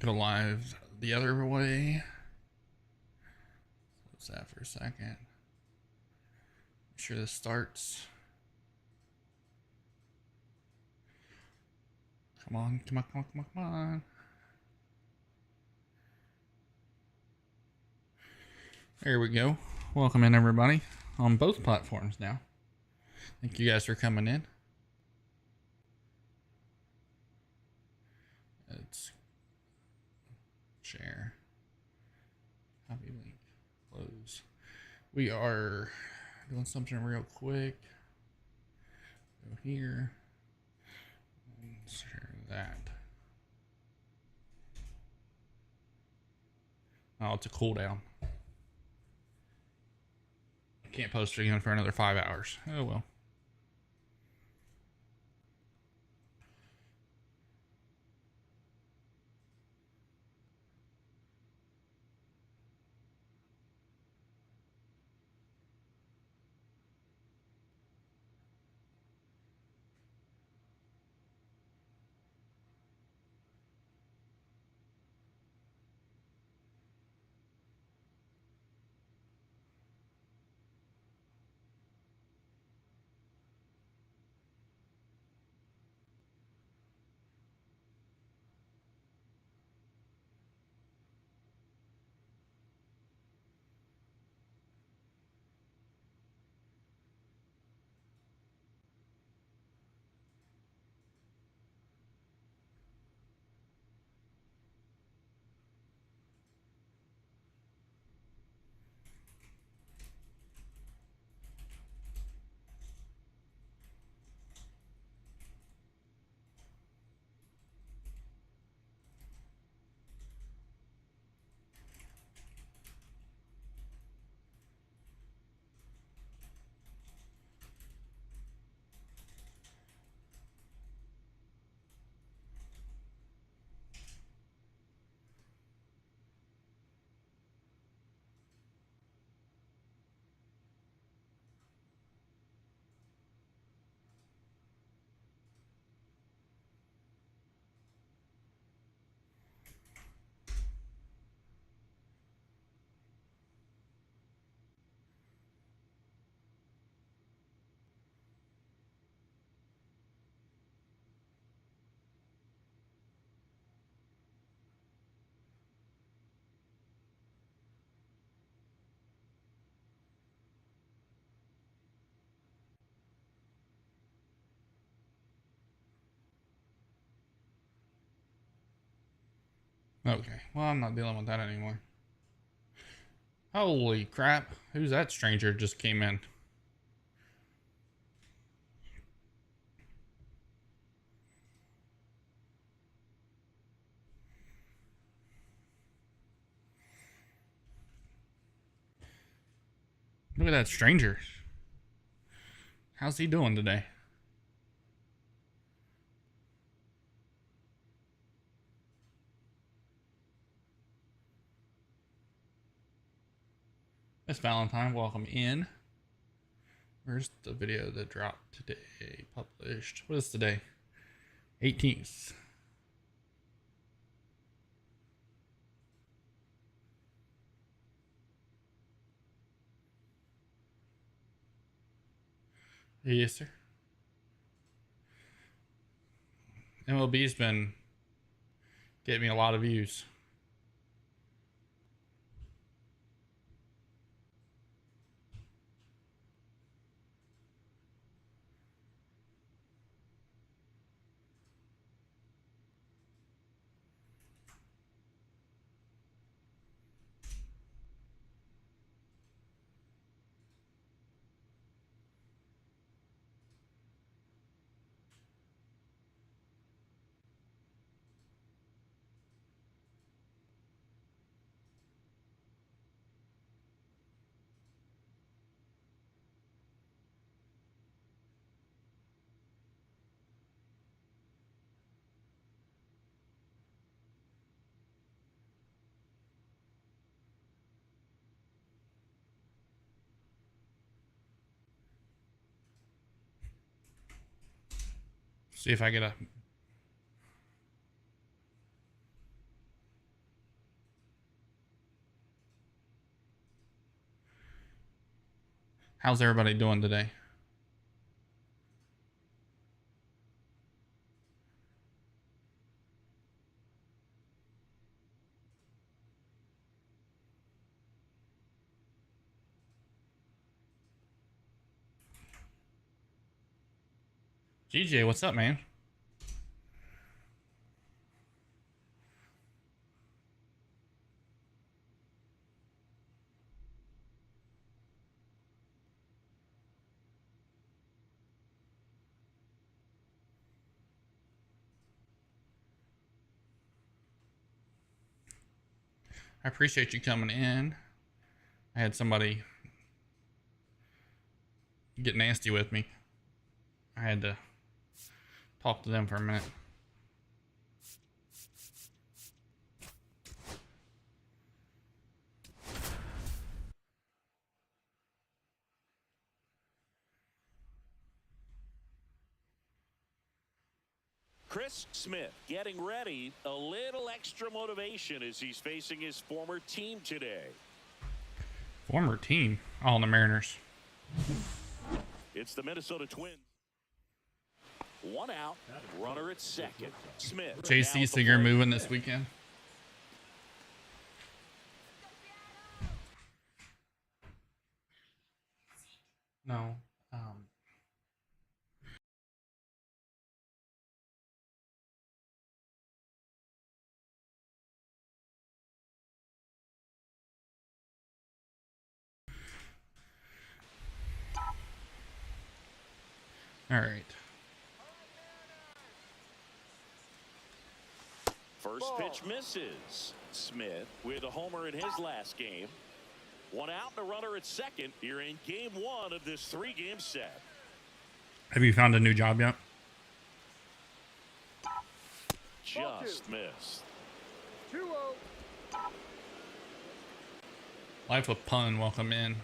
Go live the other way. Close that for a second. Make sure this starts. Come on, come on, come on, come on, come on. There we go. Welcome in, everybody, on both platforms now. Thank you guys for coming in. Let's share. Copy link. Close. We are doing something real quick. Go here. And share that. Oh, it's a cooldown. Can't post it again for another 5 hours. Oh well. Okay, well, I'm not dealing with that anymore. Holy crap. Who's that stranger just came in? Look at that stranger. How's he doing today? Miss Valentine, welcome in. Where's the video that dropped today? Published. What is today? 18th. Yes, sir. MLB's been getting me a lot of views. See if I get a How's everybody doing today? GJ, what's up, man? I appreciate you coming in. I had somebody get nasty with me. I had to talk to them for a minute. Chris Smith getting ready, a little extra motivation as he's facing his former team today. Former team? All in the Mariners. It's the Minnesota Twins. One out, runner at second. Smith. JC, so you're moving this weekend? No. All right. First pitch misses. Smith with a homer in his last game. One out and a runner at second here in game one of this 3-game set. Have you found a new job yet? Just missed. 2-0. Life with Pun, welcome in.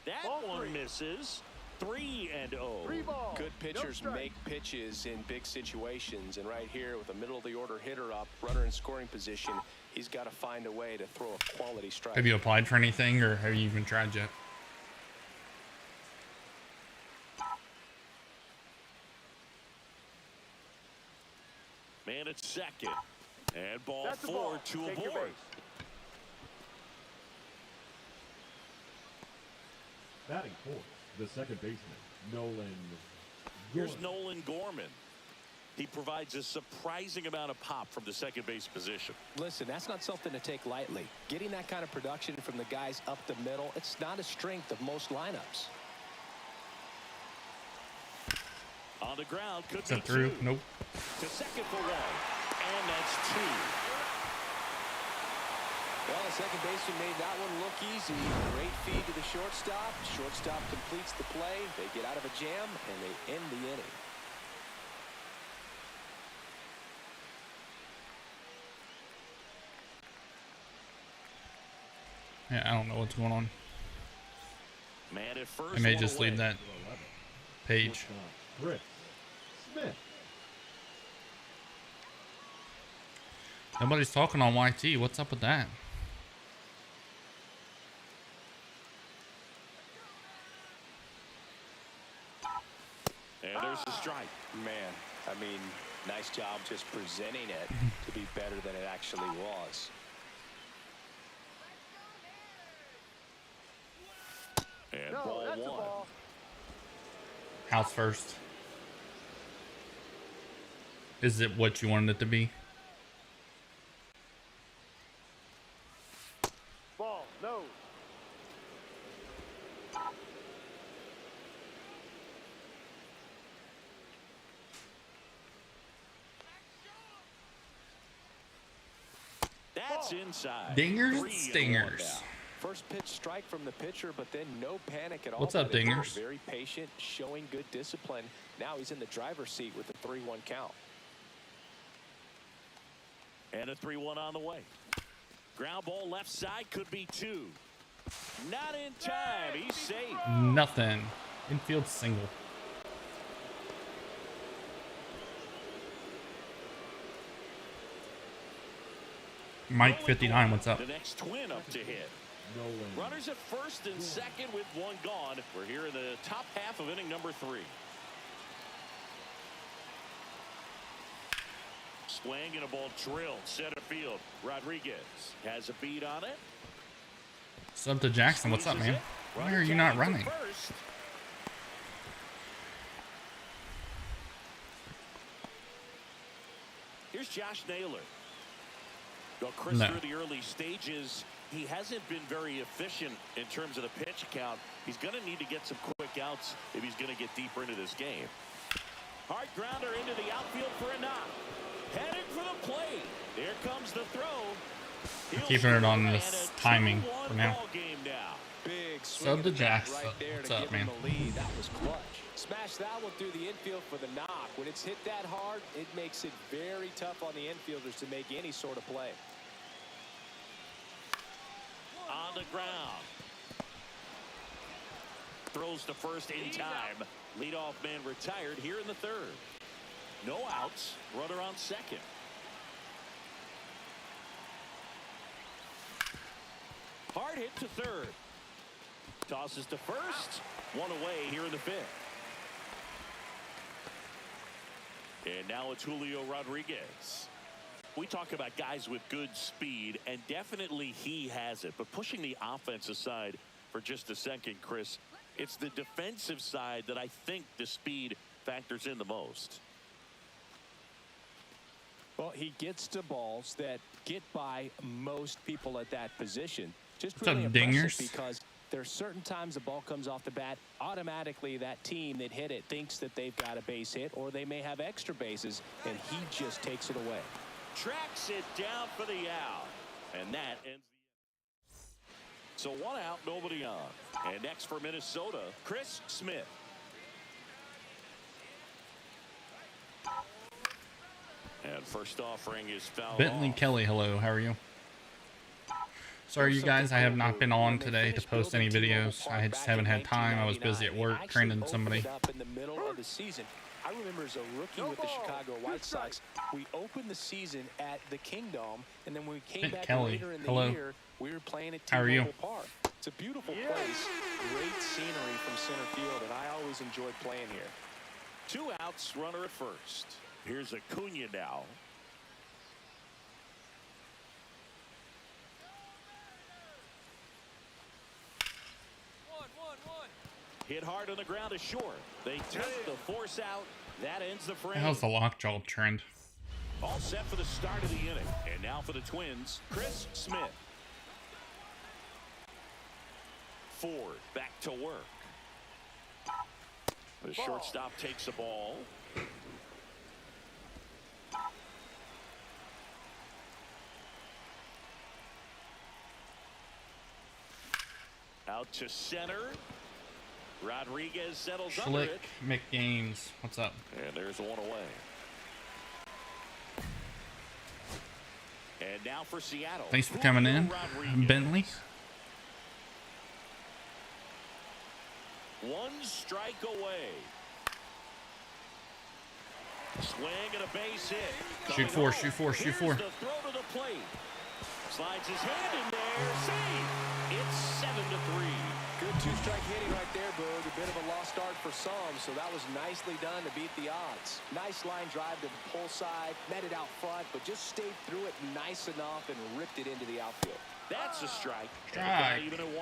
That one misses. 3-0. Good pitchers make pitches in big situations, and right here with a middle of the order hitter up, runner in scoring position, he's got to find a way to throw a quality strike. Have you applied for anything, or have you even tried yet? Man at second, and ball 4 to a board. Batting fourth, the second baseman, Nolan. Here's Nolan Gorman. He provides a surprising amount of pop from the second base position. Listen, that's not something to take lightly. Getting that kind of production from the guys up the middle, it's not a strength of most lineups. On the ground, could Is be that through? two. Nope. To second for one, and that's 2. Well, the second baseman made that one look easy. Great feed to the shortstop. Shortstop completes the play. They get out of a jam, and they end the inning. Yeah, I don't know what's going on. Man at first, I may one just away. leave that page. Chris Smith. Nobody's talking on YT. What's up with that? And there's the strike. Man, I mean, nice job just presenting it to be better than it actually was. And ball 1. House first. Is it what you wanted it to be? Ball, no. That's inside. Dingers, 3-1 stingers. now. First pitch strike from the pitcher, but then no panic at all. What's up, by the hitter. Dingers? Very patient, showing good discipline. Now he's in the driver's seat with the 3-1 count. And a 3-1 on the way. Ground ball left side, could be 2. Not in time. He's safe. Nothing. Infield single. Mike 59, what's up? The next twin up to hit. Nolan. Runners at first and second with one gone. We're here in the top half of inning number 3. Swing and a ball drilled center field. Rodriguez has a beat on it. Sub to Jackson, what's up, man? Why are you not running? Here's Josh Naylor. Well, Chris, No. through the early stages, he hasn't been very efficient in terms of the pitch count. He's going to need to get some quick outs if he's going to get deeper into this game. Hard grounder into the outfield for a knock. Headed for the plate. Here comes the throw. Keeping it on this timing for now. Big Sub to Jackson. What's up, man? The lead. That was clutch. Smash that one through the infield for the knock. When it's hit that hard, it makes it very tough on the infielders to make any sort of play. On the ground. Throws to first in time. Leadoff man retired here in the 3rd. No outs. Runner on second. Hard hit to 3rd. Tosses to first. One away here in the 5th. And now it's Julio Rodriguez. We talk about guys with good speed, and definitely he has it. But pushing the offense aside for just a second, Chris, it's the defensive side that I think the speed factors in the most. Well, he gets to balls that get by most people at that position. Just What's really up, impressive dingers? because there are certain times the ball comes off the bat, automatically that team that hit it thinks that they've got a base hit or they may have extra bases, and he just takes it away. Tracks it down for the out. And that ends the... So 1 out, nobody on. And next for Minnesota, Chris Smith. And first offering is fouled Bentley off. Kelly, hello, how are you? Sorry, you guys, I have not been on today to post any videos. I just haven't had time. I was busy at work training somebody. In the middle of the season, I remember as a rookie with the Chicago White Sox, we opened the season at the Kingdom, and then when we came back later in the year, we were playing at T-Mobile Park. It's a beautiful place, great scenery from center field, and I always enjoyed playing here. 2 outs, runner at first. Here's Acuna now. Hit hard on the ground is short. They take the force out. That ends the frame. How's the lockjaw trend? All set for the start of the inning. And now for the Twins, Chris Smith. Ford back to work. The shortstop takes the ball. Out to center. Rodriguez settles under Schlick it. McGames, what's up? And there's one away. And now for Seattle. Thanks for coming in, Bentley. 1 strike away. Swing and a base hit. Shoot 4, shoot 4, shoot 4. Here's the throw to the plate. Slides his hand in there. Save. It's 7-3. Good 2-strike hitting right there, Boog. A bit of a lost start for some, so that was nicely done to beat the odds. Nice line drive to the pull side, met it out front, but just stayed through it nice enough and ripped it into the outfield. That's a strike. Strike. Even at 1.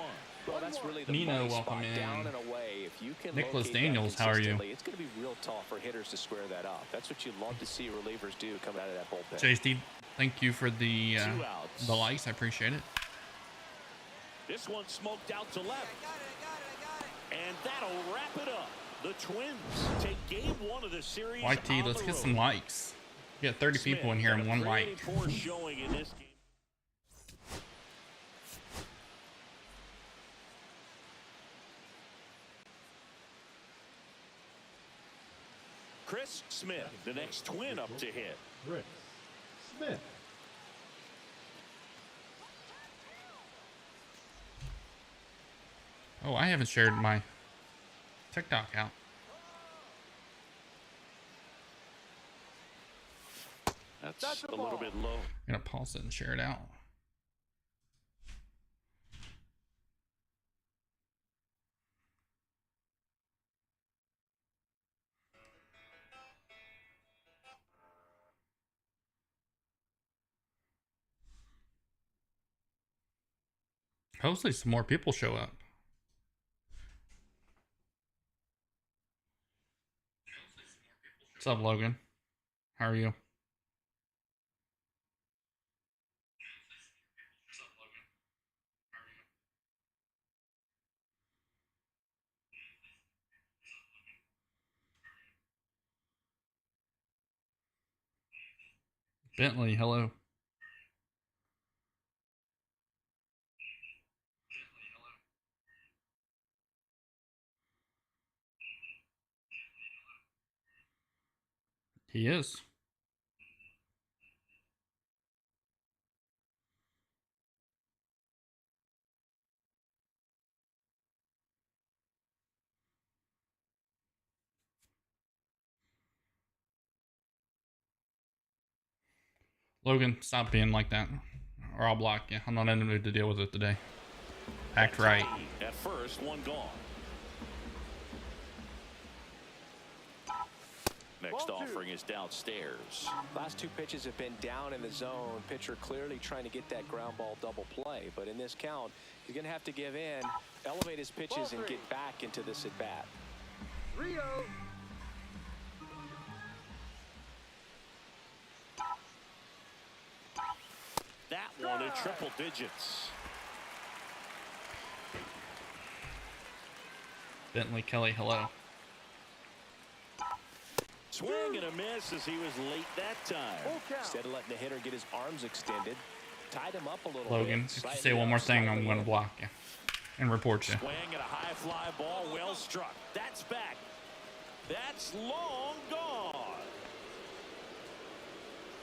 Well, that's really the Nino, money welcome spot, in. down and away. If you can Nicholas locate that Daniels, how are you? consistently, it's going to be real tough for hitters to square that up. That's what you love to see relievers do coming out of that bullpen. JSD, thank you for the likes. I appreciate it. This one smoked out to left. And that'll wrap it up. The Twins take game 1 of the series. YT, let's get some likes. We got 30 people in here and 1 like. Poor showing in this game. Chris Smith, the next Twin up to hit. Chris Smith. Oh, I haven't shared my TikTok out. That's a little bit low. I'm gonna pause it and share it out. Hopefully some more people show up. What's up, Logan? How are you? Bentley, hello. He is. Logan, stop being like that, or I'll block you. I'm not in the mood to deal with it today. Act right. At first, one gone. Next offering is downstairs. Last two pitches have been down in the zone. Pitcher clearly trying to get that ground ball double play. But in this count, he's going to have to give in, elevate his pitches, and get back into this at bat. Rio. That one in triple digits. Bentley Kelly, hello. Swing and a miss as he was late that time. Instead of letting the hitter get his arms extended, tied him up a little Logan, bit. if you say one more thing, I'm going to block you and report you. Swing and a high fly ball, well struck. That's back. That's long gone.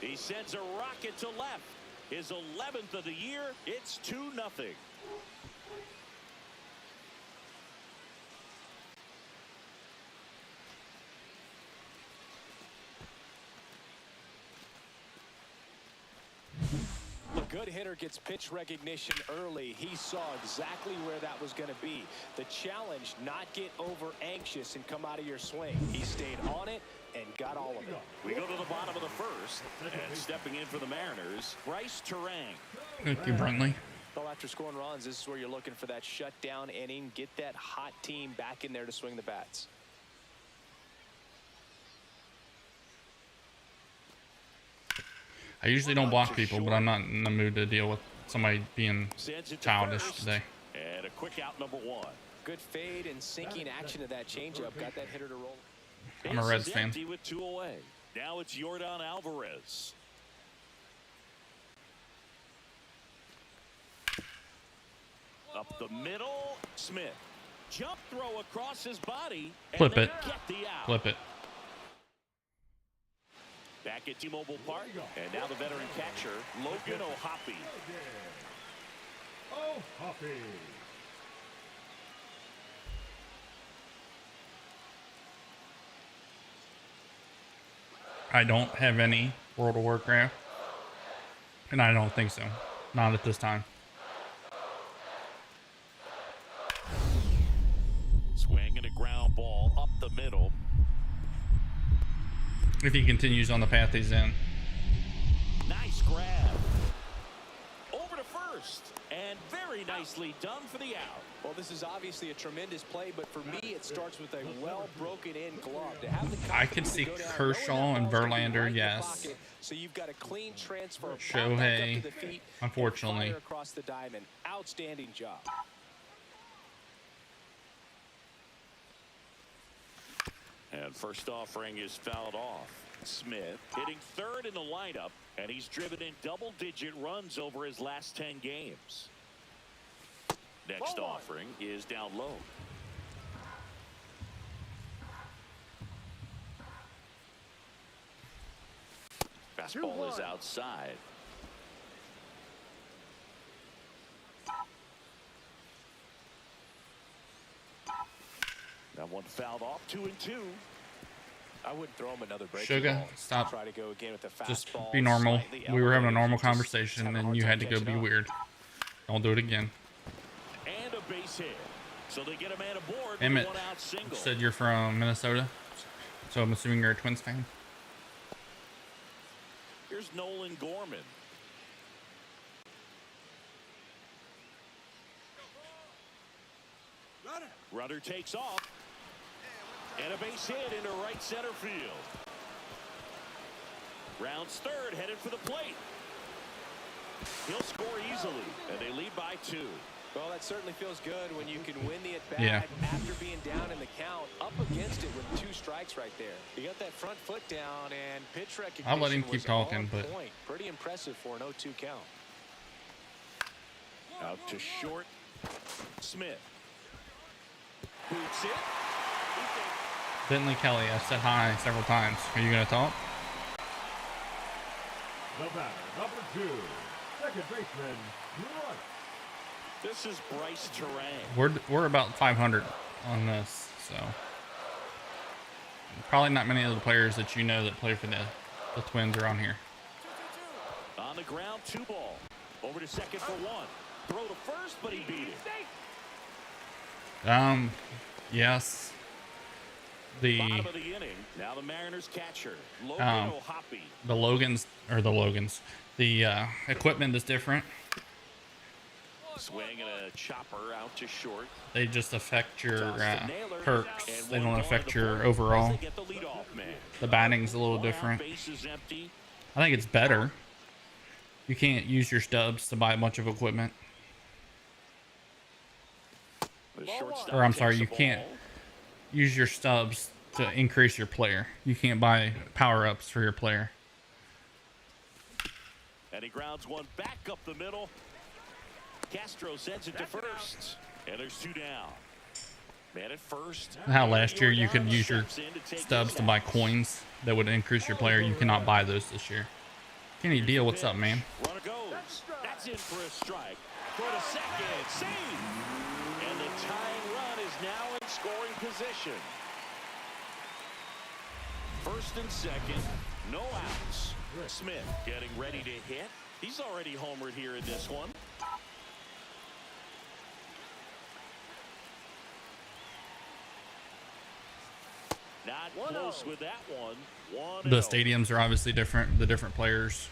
He sends a rocket to left. His 11th of the year. It's 2-0. A good hitter gets pitch recognition early. He saw exactly where that was going to be. The challenge, not get over anxious and come out of your swing. He stayed on it and got all of it. We go to the bottom of the first, and stepping in for the Mariners, Bryce Terang. Thank you, Brentley. Well, after scoring runs, this is where you're looking for that shutdown inning. Get that hot team back in there to swing the bats. I usually don't block people, but I'm not in the mood to deal with somebody being childish today. And a quick out, number one. Good fade and sinking action of that changeup. Got that hitter to roll. I'm a Reds fan. Empty with 2 away. Now it's Yordan Alvarez. Up the middle, Smith. Jump throw across his body. Flip it. Get the out. Flip it. Back at T-Mobile Park, and now the veteran catcher, Logan O'Hoppe. Oh, Hoppy. I don't have any World of Warcraft, and I don't think so. Not at this time. Swing and a ground ball up the middle. If he continues on the path he's in. Nice grab. Over to first, and very nicely done for the out. Well, this is obviously a tremendous play, but for me, it starts with a well broken in glove. To have the I could see Kershaw and Verlander, yes. So you've got a clean transfer. Shohei, unfortunately. Across the diamond. Outstanding job. And first offering is fouled off. Smith hitting third in the lineup, and he's driven in double-digit runs over his last 10 games. Next offering is down low. Fastball is outside. That one fouled off, 2-2. I wouldn't throw him another break. Sugar, stop. Try to go again with the fastball. Just be normal. We were having a normal conversation, and you had to go be weird. Don't do it again. And a base hit. So they get a man aboard. Emmett, One out single. you said you're from Minnesota, so I'm assuming you're a Twins fan. Here's Nolan Gorman. Runner takes off. And a base hit into right center field. Rounds third, headed for the plate. He'll score easily, and they lead by 2. Well, that certainly feels good when you can win the at-bat after being down in the count, up against it with 2 strikes right there. You got that front foot down, and pitch recognition. I'll let him keep talking, but pretty impressive for an 0-2 count. Out to short, Smith. Boots it. Bentley Kelly, I've said hi several times. Are you going to talk? The batter, number 2, second baseman, right. This is Bryce Terang. We're about 500 on this, so probably not many of the players that you know that play for the Twins are on here. On the ground, 2 ball. Over to second for 1. Throw to first, but he beat it. Yes. Bottom of the inning. Now the Mariners catcher, Logan O'Hoppe. The equipment is different. Swing and a chopper out to short. They just affect your perks. They don't affect your overall. The batting's a little different. I think it's better. You can't use your stubs to buy a bunch of equipment. Or I'm sorry, you can't use your stubs to increase your player. You can't buy power-ups for your player. And he grounds one back up the middle. Castro sends it to first. And there's 2 down. Man at first. How last year you could use your stubs to buy coins that would increase your player. You cannot buy those this year. Kenny Deal, what's up, man? Runner goes. That's in for a strike. Throw to second. Save. And the tying run is now in scoring position. First and second, no outs. Smith getting ready to hit. He's already homered here in this one. Not close with that one. The stadiums are obviously different. The different players.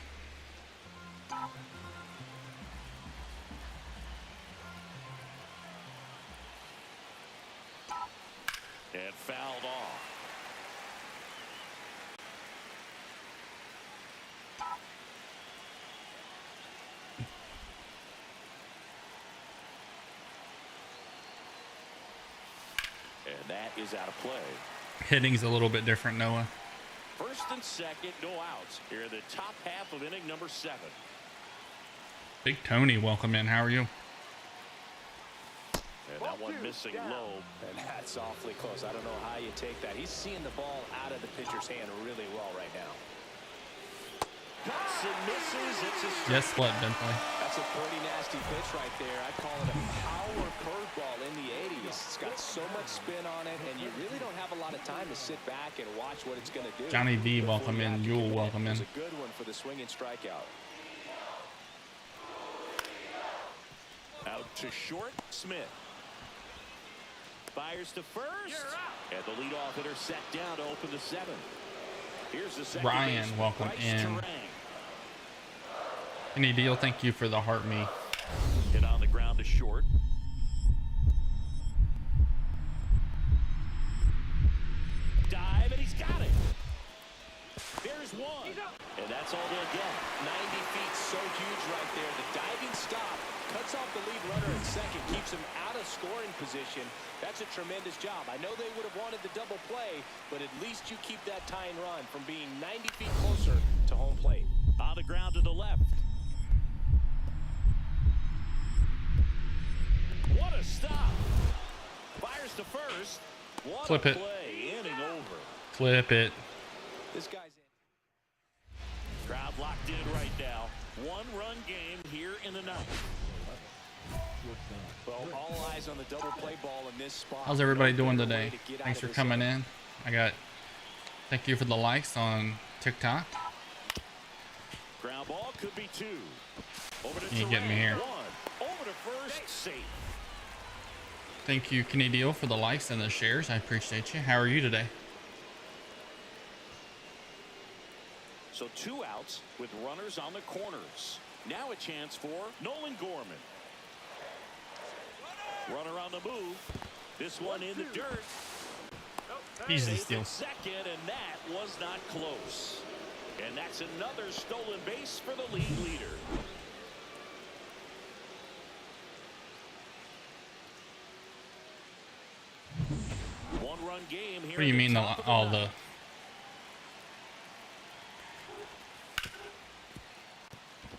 And fouled off. And that is out of play. Hitting's a little bit different, Noah. First and second, no outs. Here in the top half of inning number 7. Big Tony, welcome in. How are you? And that one missing low. And that's awfully close. I don't know how you take that. He's seeing the ball out of the pitcher's hand really well right now. Cuts and misses. It's a strike. Yes, what, Bentley? That's a pretty nasty pitch right there. I call it a power curveball in the 80s. It's got so much spin on it, and you really don't have a lot of time to sit back and watch what it's going to do. Johnny V, welcome in. Yule, welcome in. It's a good one for the swinging strikeout. Out to short, Smith. Fires to first. And the leadoff hitter set down to open the 7th. Here's the second Ryan, baseman, welcome Bryce in. Terang. Any deal? Thank you for the heart me. Hit on the ground to short. Dive, and he's got it. There's one. And that's all they'll get. 90 feet, so huge right there. The diving stop cuts off the lead runner at second, keeps him out of scoring position. That's a tremendous job. I know they would have wanted the double play, but at least you keep that tying run from being 90 feet closer to home plate. On the ground to the left. What a stop. Fires to first. What Clip a it. play. Inning over. Clip it. This guy's in. Crowd locked in right now. 1-run game here in the 9th. Well, all eyes on the double play ball in this spot. How's everybody doing today? Thanks for coming in. Thank you for the likes on TikTok. Ground ball could be 2. Over to You ain't getting me here. 1. Over to first, safe. Thank you, Kenny Deal, for the likes and the shares. I appreciate you. How are you today? So 2 outs with runners on the corners. Now a chance for Nolan Gorman. Runner on the move. This one in the dirt. Easy steal. Second, and that was not close. And that's another stolen base for the league leader. One-run game here. What do you mean all the?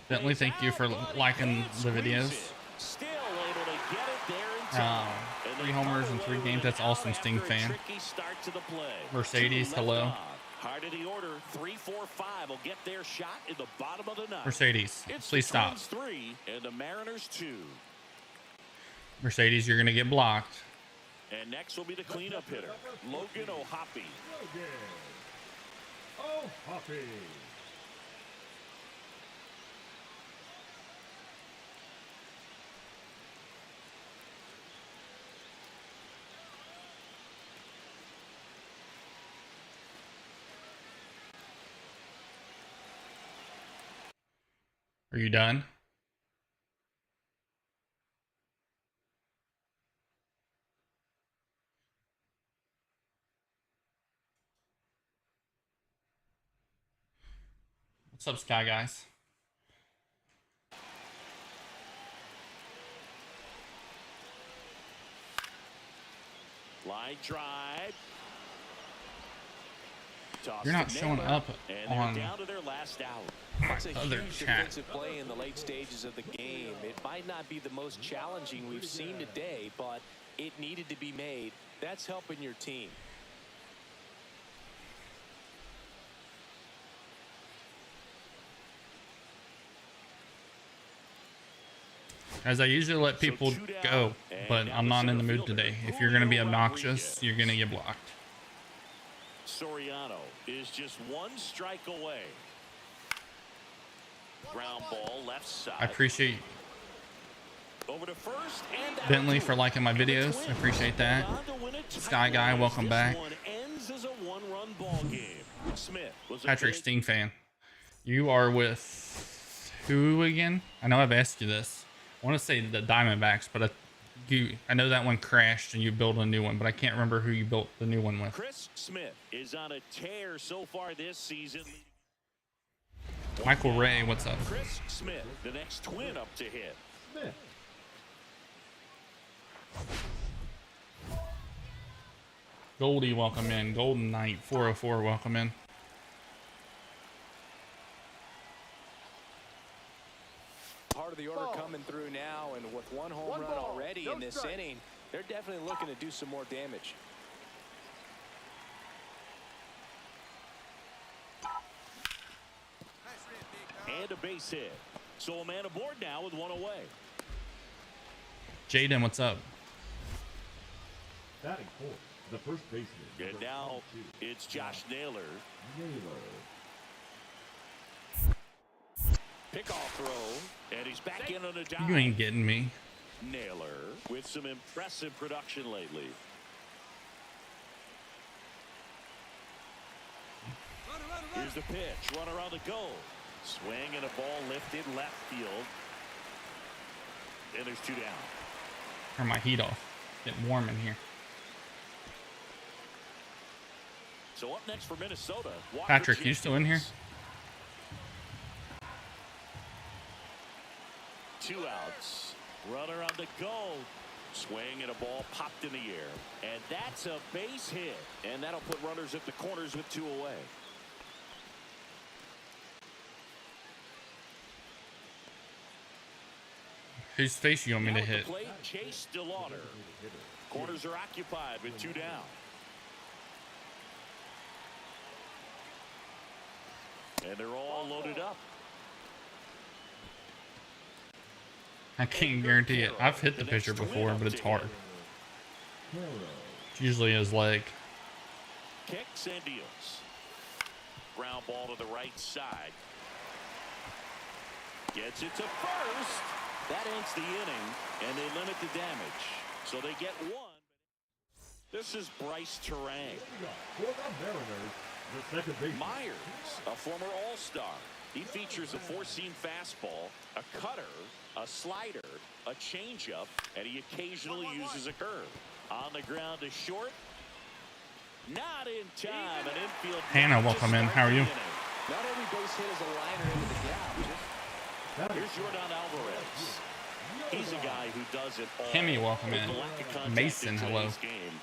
Bentley, thank you for liking the videos. Still able to get it there in time. 3 homers in 3 games. That's awesome, Sting fan. Mercedes, hello. Hard of the order, 3, 4, 5 will get their shot in the bottom of the ninth. Mercedes, please stop. 3 and the Mariners 2. Mercedes, you're gonna get blocked. And next will be the cleanup hitter, Logan O'Hoppe. O'Hoppe. Are you done? What's up, Sky Guys? Line drive. You're not showing up on down to their last out. That's a other huge chat. defensive play in the late stages of the game. It might not be the most challenging we've seen today, but it needed to be made. That's helping your team. As I usually let people go, but I'm not in the mood today. If you're going to be obnoxious, you're going to get blocked. Soriano is just 1 strike away. Ground ball left side. I appreciate Over to first and Bentley for liking my videos. I appreciate that. Sky Guy, welcome back. Ends as a 1-run ball game. Smith was Patrick Sting fan. You are with who again? I know I've asked you this. I want to say the Diamondbacks, but I know that one crashed and you built a new one, but I can't remember who you built the new one with. Chris Smith is on a tear so far this season. Michael Ray, what's up? Chris Smith, the next twin up to hit. Smith. Goldie, welcome in. Golden Knight 404, welcome in. Part of the order coming through now, and with 1 home run already in this inning, they're definitely looking to do some more damage. And a base hit. So a man aboard now with 1 away. Jaden, what's up? Batting fourth, the first baseman. And now it's Josh Naylor. Pickoff throw. And he's back in on a dive. You ain't getting me. Naylor with some impressive production lately. Here's the pitch. Runner on the go. Swing and a ball lifted left field. And there's 2 down. Turn my heat off. Getting warm in here. So up next for Minnesota. Patrick, you still in here? 2 outs. Runner on the go. Swing and a ball popped in the air. And that's a base hit. And that'll put runners at the corners with 2 away. Whose face you want me to Now at the hit? plate, Chase DeLauder. Corners are occupied with 2 down. And they're all loaded up. I can't guarantee it. I've hit the pitcher before, but it's hard. It's usually his leg. Kicks and deals. Ground ball to the right side. Gets it to first. That ends the inning, and they limit the damage. So they get 1. This is Bryce Terang. For the Mariners, the second baseman. Myers, a former All-Star. He features a 4-seam fastball, a cutter, a slider, a changeup, and he occasionally uses a curve. On the ground to short. Not in time. An infield. Hannah, welcome in. How are you? Not every base hit is a liner into the gap. Here's Jordan Alvarez. He's a guy who does it all. Kimmy, welcome in. Mason, hello.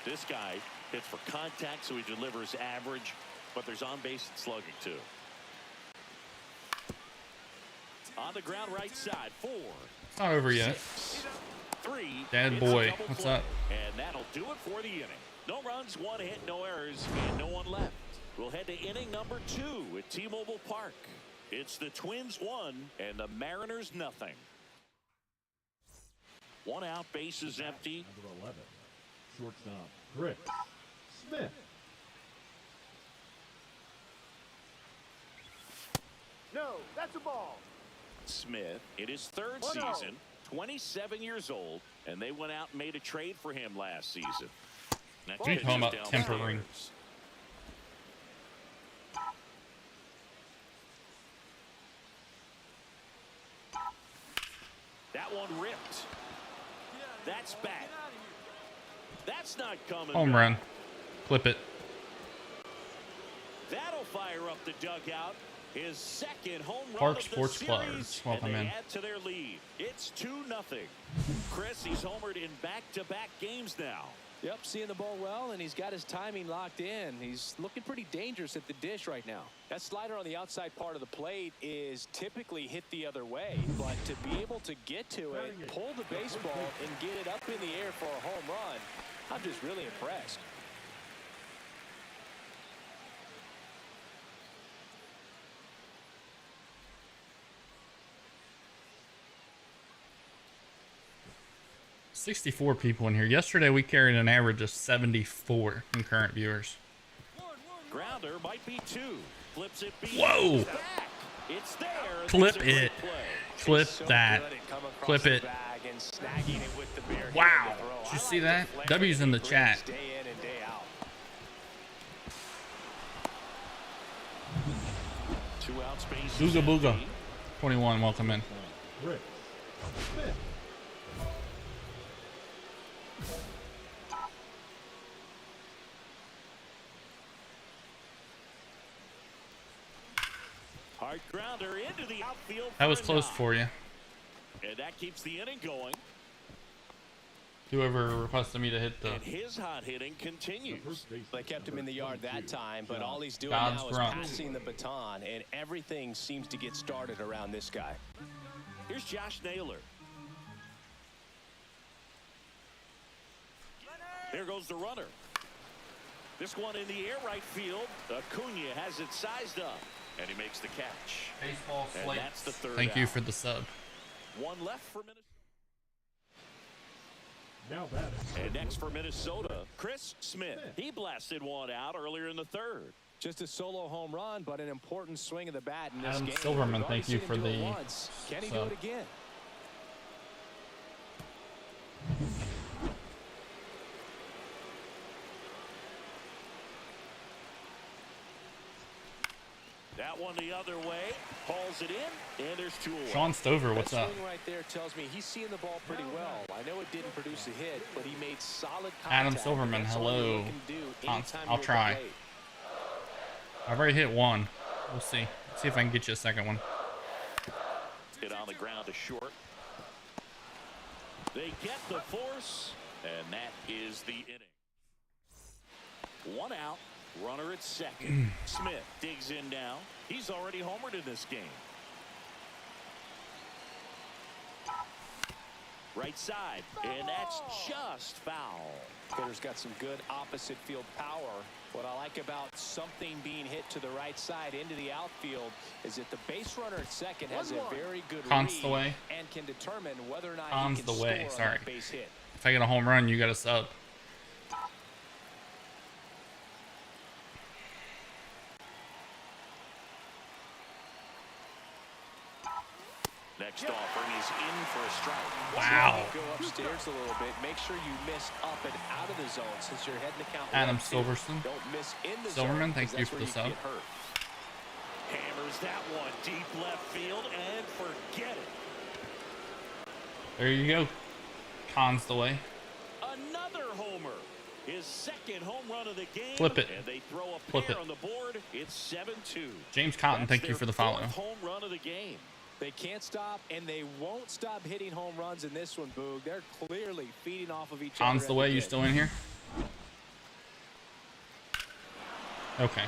This guy hits for contact, so he delivers average, but there's on-base slugging too. On the ground, right side, 4. It's not over yet. 3. Dad boy, what's up? And that'll do it for the inning. No runs, 1 hit, no errors, and no one left. We'll head to inning number 2 at T-Mobile Park. It's the Twins 1 and the Mariners nothing. 1 out, bases empty. Number 11, shortstop, Chris Smith. No, that's a ball. Smith, in his 3rd season, 27 years old, and they went out and made a trade for him last season. Next We pitch talking is about tempering. downstairs. That one ripped. That's back. That's not coming. Home back. run. Clip it. That'll fire up the dugout. His 2nd home run Park of the Sports Club, series, welcome and they in. add to their lead. It's 2-0. Chris, he's homered in back-to-back games now. Yep, seeing the ball well, and he's got his timing locked in. He's looking pretty dangerous at the dish right now. That slider on the outside part of the plate is typically hit the other way, but to be able to get to it, pull the baseball, and get it up in the air for a home run, I'm just really impressed. $64 people in here. Yesterday we carried an average of 74 concurrent viewers. Grounder might be 2. Flips it. Whoa! Back. It's there. Clip It's a great it. play. Clip So that. good at coming across Clip the it. bag and snagging it with the bare hand Wow. to throw. Did I you see like that? the flair W's in the he chat. brings day in and day out. 2 outs, bases Booga booga. empty. 21, welcome in. Chris Smith. Hard grounder into the outfield. That was a close knock. for you. And that keeps the inning going. Whoever requested me to hit the And his hot hitting continues. They kept him in the yard that time, but all he's doing God's now is grunt. passing the baton, and everything seems to get started around this guy. Here's Josh Naylor. There goes the runner. This one in the air right field. Acuna has it sized up, and he makes the catch. baseball And slate. that's the 3rd Thank you out. for the sub. 1 left for Minnesota. Now batting. And next for Minnesota, Chris Smith. He blasted 1 out earlier in the 3rd. Just a solo home run, but an important swing of the bat in this Adam game. Silverman, We've already thank you seen for him do it the once. Can he do sub. it again? That one the other way. Hauls it in, and there's 2 away. Sean Stover, what's that up? swing right there tells me he's seeing the ball pretty well. I know it didn't produce a hit, but he made solid contact. Adam Silverman, That's all you're hello. looking to do anytime I'll you're at the try. plate. I've already hit 1. We'll see. See if I can get you a second one. Hit on the ground to short. They get the force, and that is the inning. 1 out, runner at 2nd. Smith digs in now. He's already homered in this game. Right side, and that's just foul. Hitter's got some good opposite field power. What I like about something being hit to the right side into the outfield is that the base runner at 2nd has a very good Con's read the way. and can determine whether or not Con's he can the way, score on sorry. that base hit. If I get a home run, you got a sub. Next offering is in for a strike. Wow. Go upstairs a little bit. Make sure you miss up and out of the zone since you're heading the count. Adam 1-2. Silverson. Don't miss in the Silverman, zone, thank 'cause you that's for where the can sub. get hurt. Hammers that one deep left field and forget it. There you go. Con's the way. Another homer. His second home run of the game. Flip it. And they throw a Flip pair it. on the board. It's 7-2. James Cotton, thank you for the follow. Home run of the game. They can't stop, and they won't stop hitting home runs in this one, Boog. They're clearly feeding off of each other. Hans the way, you still in here? Okay.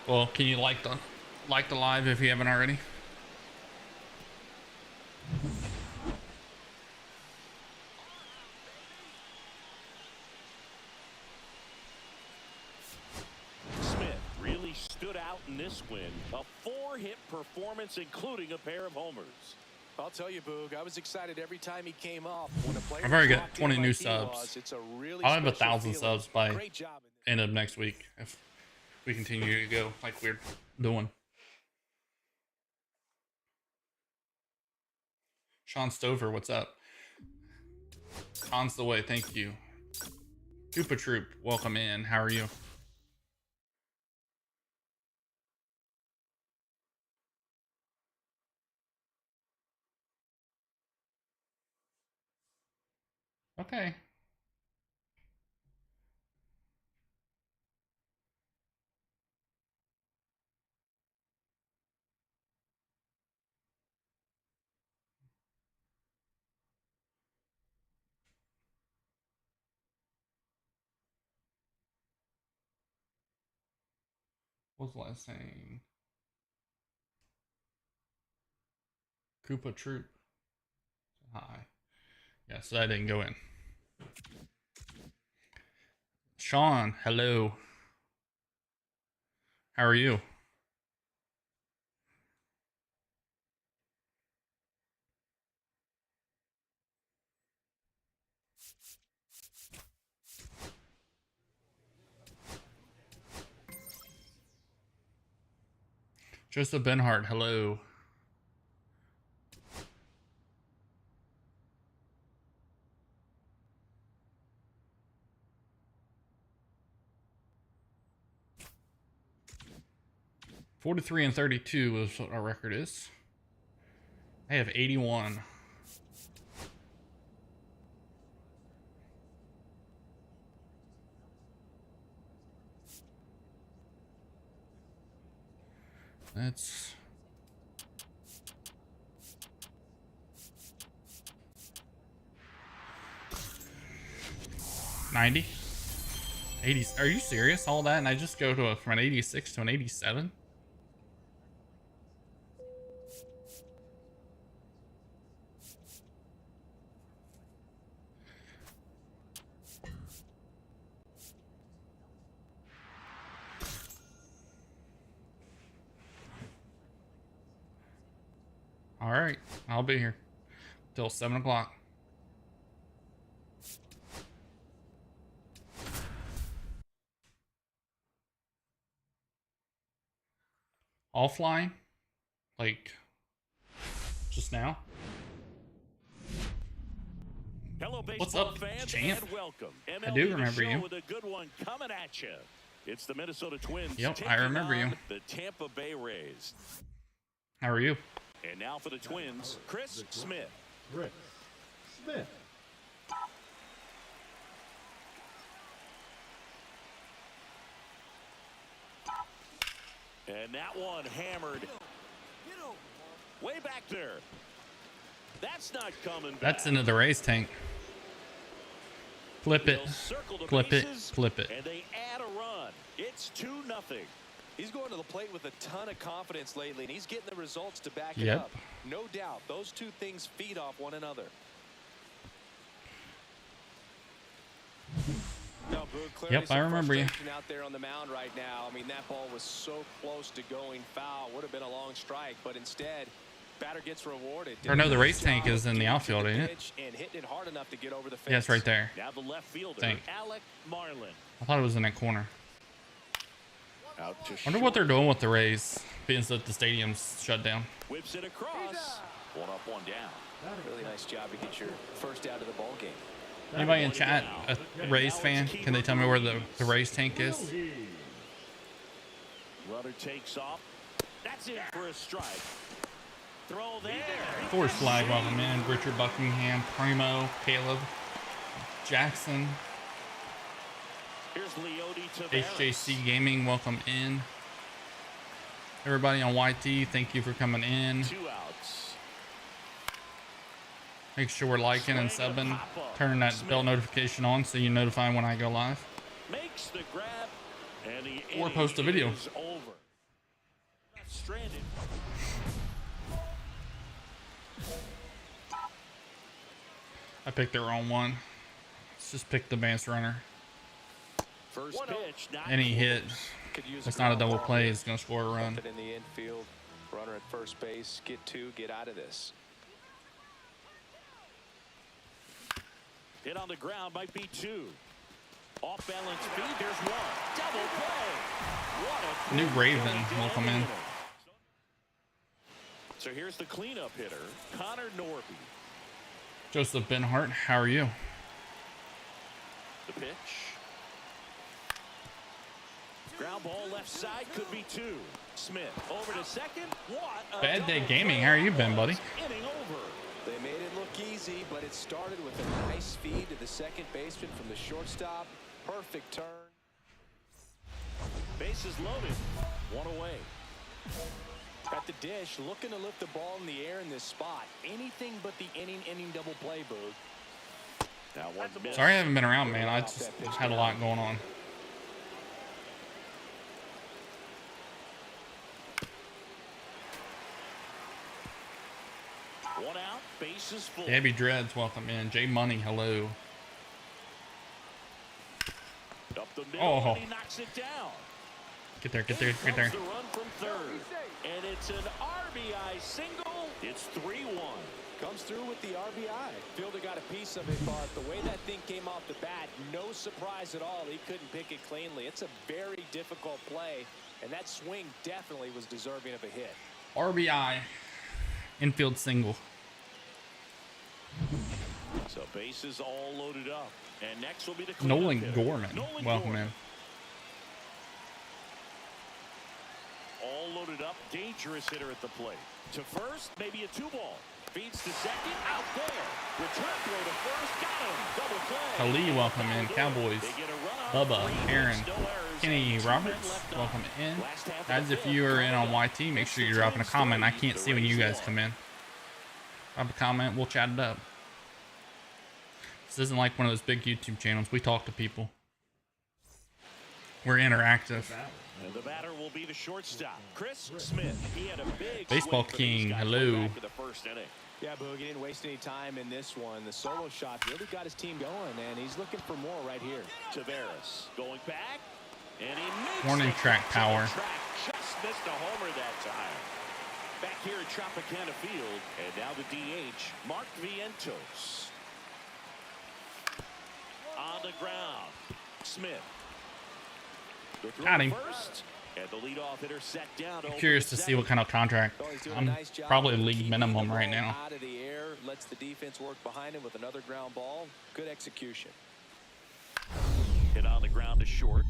Well, can you like the live if you haven't already? Stood out in this win. A 4-hit performance, including a pair of homers. I'll tell you, Boog, I was excited every time he came up. When a player I've already got 20 new subs. Really I'll have 1,000 subs by Great job. end of next week if we continue to go like we're doing. Sean Stover, what's up? Hans the way, thank you. Koopa Troop, welcome in. How are you? Okay. What was the last thing? Koopa Troop. Hi. Yeah, so that didn't go in. Sean, hello. How are you? Joseph Benhart, hello. (43-32) is what our record is. I have 81. That's 90. 80. Are you serious? All that, and I just go to from an 86 to an 87? All right, I'll be here till 7 o'clock. Offline, like just now. Hello, what's up, fans, champ? and welcome. MLB I do remember The Show you. with a good one coming at you. It's the Minnesota Twins. Yep, I remember you. The Tampa Bay Rays. How are you? And now for the Twins, Chris Smith. Chris Smith. And that one hammered way back there. That's not coming back. That's into the Rays tank. Flip it. Flip it. Flip it. And they add a run. It's 2-0. He's going to the plate with a ton of confidence lately, and he's getting the results to back it Yep. up. No doubt, those two things feed off one another. No, Boog, yep, I remember you. Out there on the mound right now. I mean, that ball was so close to going foul. Would have been a long strike, but instead, batter gets rewarded. Or no, the Race tank is in the outfield, ain't it? And hitting it hard enough to get over the fence. Yeah, it's right there. Now the left fielder, Tank. Alec Marlin. I thought it was in that corner. Out to Wonder what they're doing with the Rays, being that the stadium's shut down. Whips it across. One up, one down. Really nice job to get your first out of the ball game. Anybody in chat a Rays fan? Can they tell me where the Rays tank is? Runner takes off. That's it for a strike. Throw there. Force flag, welcome in. Richard Buckingham, Primo, Caleb, Jackson, Here's Leody to HJC Gaming, welcome in. Everybody on YT, thank you for coming in. 2 outs. Make sure we're liking and subbing, turning that bell notification on so you notify when I go live. Makes the grab, and the Or post a video. is over. Stranded. I picked the wrong one. Let's just pick the base runner. First pitch, Any hit, it's not a double play, it's gonna score a run. In the infield, runner at first base, get 2, get out of this. Hit on the ground, might be 2. Off balance feed, there's 1. Double play. What a New Raven, welcome in. So here's the cleanup hitter, Connor Norby. Joseph Benhart, how are you? The pitch. Ground ball left side, could be 2. Smith over to second. What a Bad Day Gaming, how are you been, buddy? inning over. They made it look easy, but it started with a nice feed to the second baseman from the shortstop. Perfect turn. Bases loaded. 1 away. At the dish, looking to lift the ball in the air in this spot. Anything but the inning double play, Boog. Now 1 miss. Sorry I haven't been around, man. I just had a lot going on. One out, bases full. Debbie Dreads, welcome in. Jay Money, hello. Up the middle, Oh. and he knocks it down. Get there, get there, get there. Comes the run from third, and it's an RBI single. It's 3-1. Comes through with the RBI. Fielder got a piece of it, but the way that thing came off the bat, no surprise at all. He couldn't pick it cleanly. It's a very difficult play, and that swing definitely was deserving of a hit. RBI, infield single. So bases all loaded up, and next will be the Nolan cleanup hitter. Gorman, Nolan welcome Gorman. in. All loaded up, dangerous hitter at the plate. To first, maybe a 2-ball. Feeds to second, out there. Return throw to first, got him. Double play. Khalil, welcome in. Cowboys. They get a run. Bubba, 3 Aaron, hits, no errors, Kenny and 2 Roberts, men left welcome on. in. Last half of Guys, the if fifth, you are in on coming up. YT, make sure you're dropping a comment. I can't see when you guys come in. Drop a comment, we'll chat it up. This isn't like one of those big YouTube channels. We talk to people. We're interactive. And the batter will be the shortstop, Chris Smith. He had a big Baseball swing for these King, guys hello. back in the first inning. Yeah, Boog, he didn't waste any time in this one. The solo shot really got his team going, and he's looking for more right here. Tavares going back, and he makes Warning it track to the power. track. Just missed a homer that time. Back here at Tropicana Field, and now the DH, Mark Vientos. On the ground, Smith. The throw Got him. first, and the leadoff hitter set down. I'm curious to see what kind of contract. I'm probably league minimum right now. Out of the air, lets the defense work behind him with another ground ball. Good execution. Hit on the ground to short.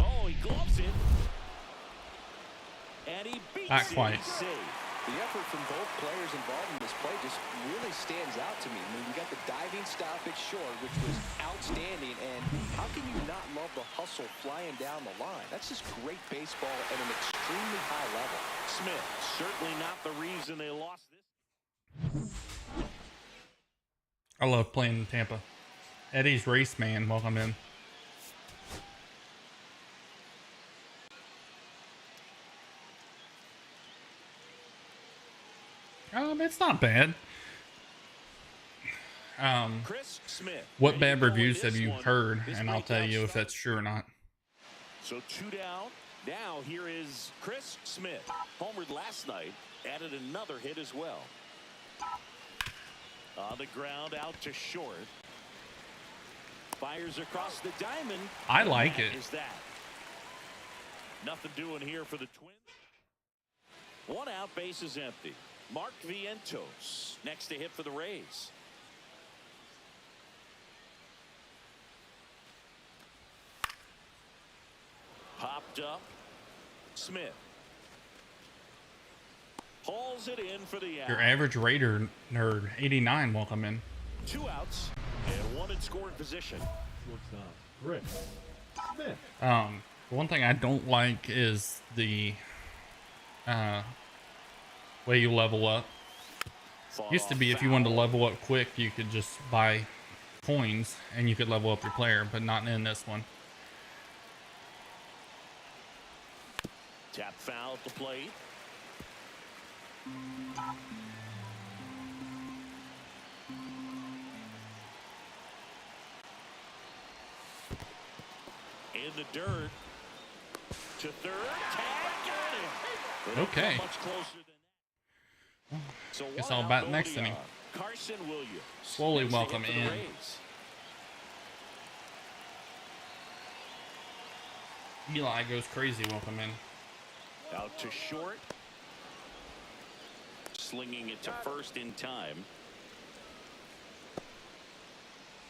Oh, he gloves it. And he beats Not it. quite. He's safe. The effort from both players involved in this play just really stands out to me. I mean, you got the diving stop at short, which was outstanding, and how can you not love the hustle flying down the line? That's just great baseball at an extremely high level. Smith, certainly not the reason they lost this. I love playing in Tampa. Eddie's Race Man, welcome in. It's not bad. Chris Smith. What bad ready to go in reviews have this you one. heard? This And I'll tell breakout you if start. that's true or not. So 2 down. Now here is Chris Smith. Homered last night. Added another hit as well. On the ground, out to short. Fires across the diamond. I And like that it. is that. Nothing doing here for the Twins. 1 out, base is empty. Mark Vientos next to hit for the Rays. Popped up. Smith. Hauls it in for the out. Your average Raider nerd, 89, welcome in. 2 outs and 1 in scoring position. Shortstop, Chris Smith. One thing I don't like is the way you level up. Used to be if you wanted to level up quick, you could just buy coins and you could level up your player, but not in this one. Tap foul at the plate. In the dirt. To third. Tag, got him. Okay. Much closer than that. So Guess I'll bat next inning. Carson Williams. Slowly welcome in. Eli goes crazy welcome in. Out to short. Slinging it to first in time.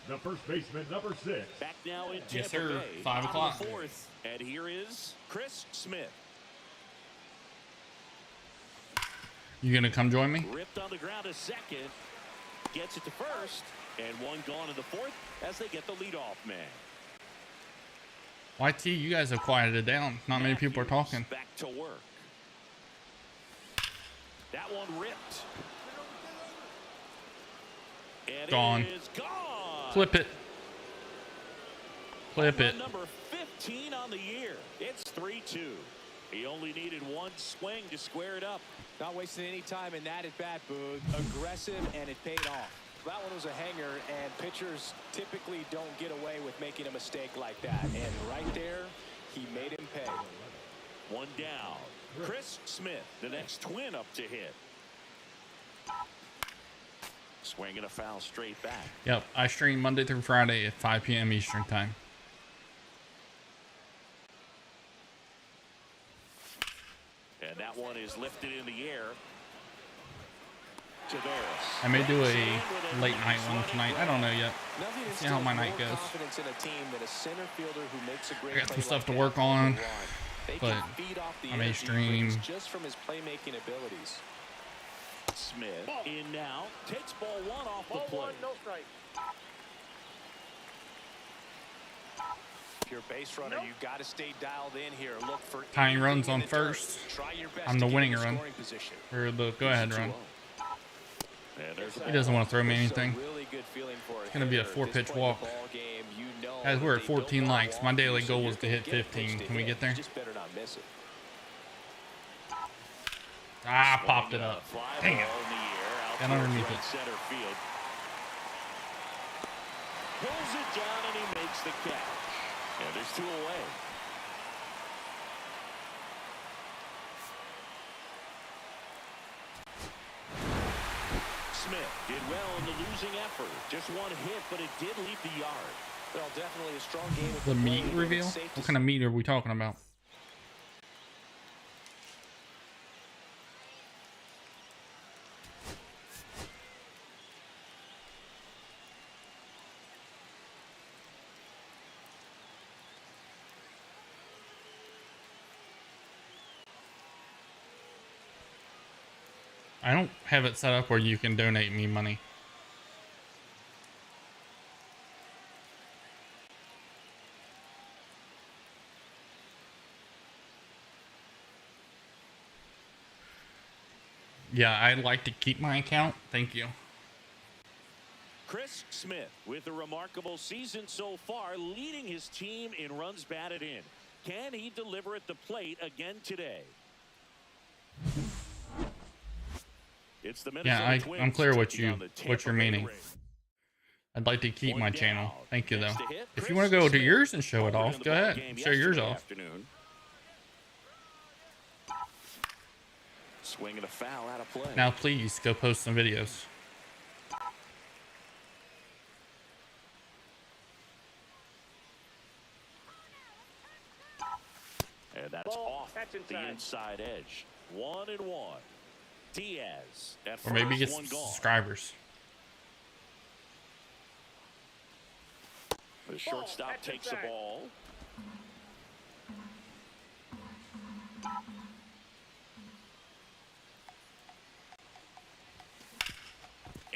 The first baseman, number 6. Back now in Tampa Yes, sir. Bay. 5 o'clock. Fourth, and here is Chris Smith. You gonna come join me? Ripped on the ground to second. Gets it to first. And 1 gone in the 4th as they get the leadoff man. YT, you guys have quieted it down. Not many people are talking. Back to work. That one ripped. And Gone. it is gone. Clip it. Clip it. Number 15 on the year. It's 3-2. He only needed 1 swing to square it up. Not wasting any time in that at bat, Boog. Aggressive, and it paid off. That one was a hanger, and pitchers typically don't get away with making a mistake like that. And right there, he made him pay. 1 down. Chris Smith, the next twin up to hit. Swinging a foul straight back. Yep, I stream Monday through Friday at 5 p.m. Eastern time. And that one is lifted in the air. I may do a late night one tonight. I don't know yet. See how my night goes. I got some stuff to work on, but I may stream. Just from his playmaking abilities. Smith in now, takes ball 1 off the plate. No strike. If you're a base runner, you got to stay dialed in here. Look for tying runs on first. I'm the winning run, or the go-ahead run. He doesn't want to throw me anything. It's going to be a 4-pitch walk. Guys, we're at 14 likes. My daily goal is to hit 15. Can we get there? Ah, popped it up. Dang it. Got underneath it. Pulls it down and he makes the catch. And there's 2 away. Smith did well in the losing effort. Just 1 hit, but it did leave the yard. Well, definitely a strong game. The meat reveal? What kind of meat are we talking about? I don't have it set up where you can donate me money. Yeah, I'd like to keep my account. Thank you. Chris Smith with a remarkable season so far, leading his team in runs batted in. Can he deliver at the plate again today? It's the yeah, I'm clear what you're meaning. I'd like to keep my channel. Thank you, though. If you want to go to yours and show it off, go ahead. Show yours off. Swinging a foul out of play. Now, please go post some videos. And that's off the inside edge. 1-1. Diaz at or maybe get some subscribers. The shortstop takes the ball.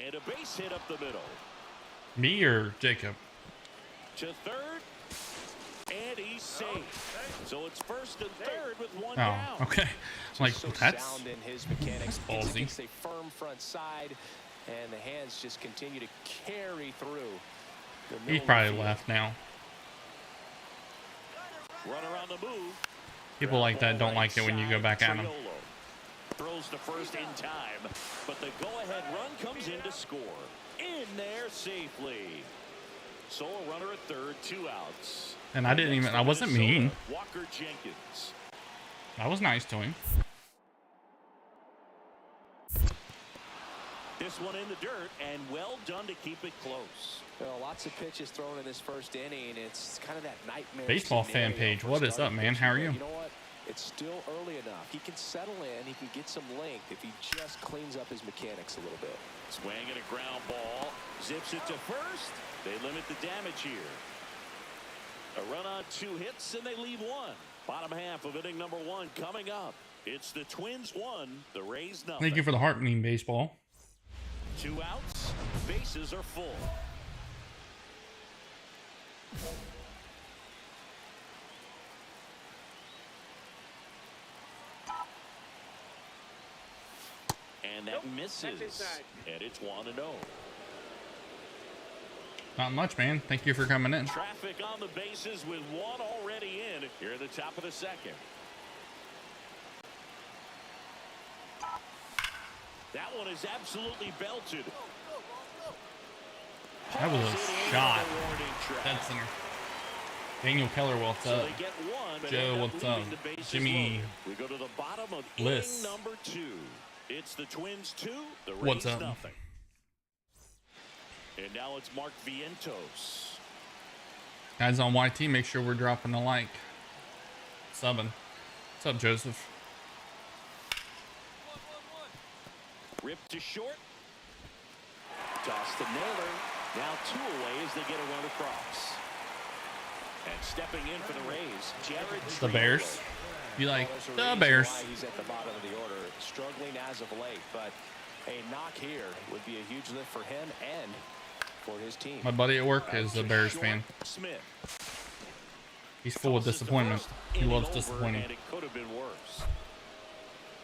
And a base hit up the middle. Me or Jacob? To third, and he's safe. So it's first and third with one Oh, down. okay. Like, So that's sound in his mechanics. ballsy. It's against a firm front side, and the hands just continue to carry through. He probably left now. Runner on the move. People like that don't like it when you go back at them. Throws to first in time, but the go-ahead run comes in to score. In there safely. So a runner at third, 2 outs. And I wasn't mean. Walker Jenkins. I was nice to him. This one in the dirt, and well done to keep it close. Well, lots of pitches thrown in this first inning. It's kind of that nightmare. Baseball fan page, what is up, man? How are you? You know what? It's still early enough. He can settle in. He can get some length if he just cleans up his mechanics a little bit. Swing and a ground ball. Zips it to first. They limit the damage here. A run on 2 hits, and they leave 1. Bottom half of inning number 1 coming up. It's the Twins 1, the Rays nothing. Thank you for the heartening baseball. 2 outs. Bases are full. And that misses. And it's 1-0. Not much, man. Thank you for coming in. Traffic on the bases with 1 already in here at the top of the second. That one is absolutely belted. That was a shot. Dead center. Daniel Keller, what's up? Joe, what's up? Jimmy. We go to the bottom of Bliss. inning number 2. It's the Twins 2, the Rays What's up? nothing. And now it's Mark Vientos. Guys on YT, make sure we're dropping a like. Subbing. What's up, Joseph? Ripped to short. Toss to Naylor. Now 2 away as they get a run across. And stepping in for the Rays, Jared The Bears. You like the Bears? He's at the bottom of the order, struggling as of late, but a knock here would be a huge lift for him and for his team. My buddy at work is a Bears fan. Smith. He's full of disappointment. He loves disappointing. And it could have been worse.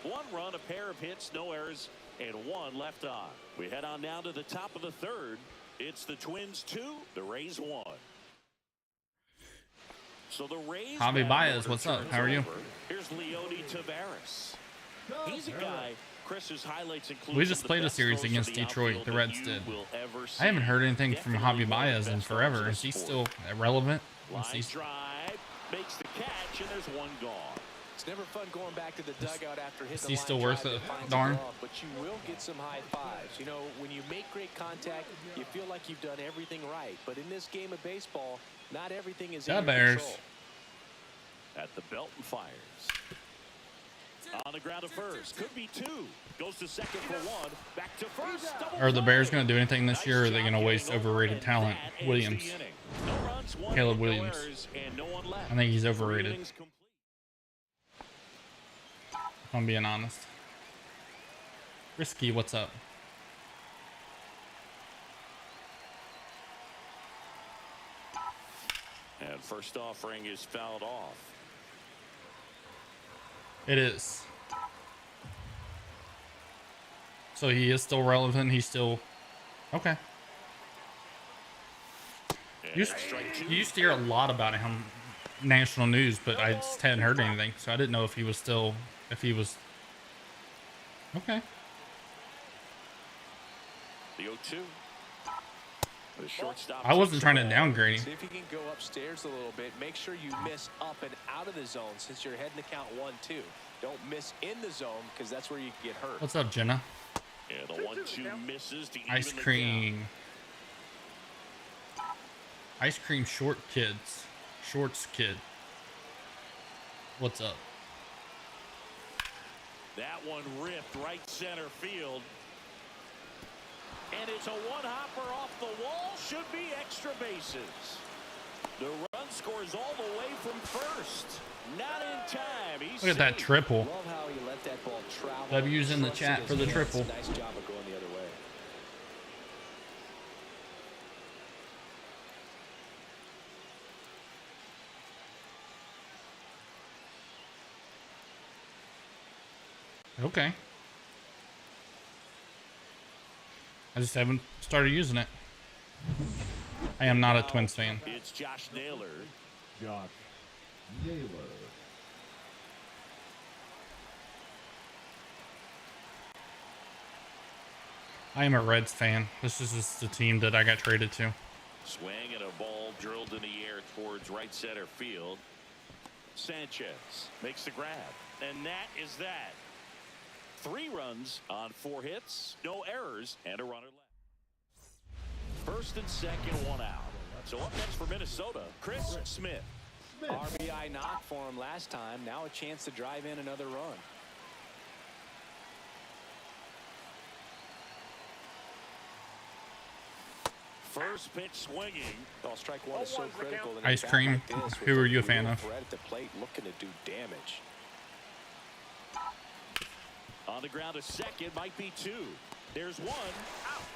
1 run, a pair of hits, no errors, and 1 left on. We head on now to the top of the third. It's the Twins 2, the Rays 1. So the Rays. Javi Baez, what's up? How are you? Here's Leody Taveras. He's a guy. Chris's highlights include. We just played a series against Detroit. The Reds did. I haven't heard anything from Javi Baez in forever. Is he still relevant? Line drive, makes the catch, and there's 1 gone. It's never fun going back to the dugout after hitting. Is he still worth it? Darn. But you will get some high fives. You know, when you make great contact, you feel like you've done everything right. But in this game of baseball, not everything is in your Bears. control. At the belt and fires. On the ground to first. Could be 2. Goes to second for 1. Back to first. Are the Bears going to do anything this year, or are they going to waste overrated talent? Williams. Caleb Williams. I think he's overrated. If I'm being honest. Risky, what's up? And first offering is fouled off. It is. So he is still relevant. He's still okay. You used to hear a lot about him, national news, but I just hadn't heard anything, so I didn't know if he was still, okay. The 0-2. The shortstop. I wasn't trying to downgrade him. See if you can go upstairs a little bit. Make sure you miss up and out of the zone since you're heading to count 1-2. Don't miss in the zone because that's where you can get hurt. What's up, Jenna? Yeah, the 1-2 misses to Ice even cream. Ice cream short kids. Shorts kid. What's up? That one ripped right center field. And it's a 1-hopper off the wall. Should be extra bases. The run scores all the way from first. Not in time. He's Look at that triple. Love how he let that ball travel. W's in the chat for the triple. Nice job of going the other way. Okay. I just haven't started using it. I am not a Twins fan. It's Josh Naylor. Josh Naylor. I am a Reds fan. This is just the team that I got traded to. Swing and a ball drilled in the air towards right center field. Sanchez makes the grab, and that is that. 3 runs on 4 hits, no errors, and a runner left. First and second, 1 out. So up next for Minnesota, Chris Smith. RBI knock for him last time. Now a chance to drive in another run. First pitch swinging. Strike one is so critical. Ice cream. Who are you a fan of? At the plate, looking to do damage. On the ground, a second, might be 2. There's 1,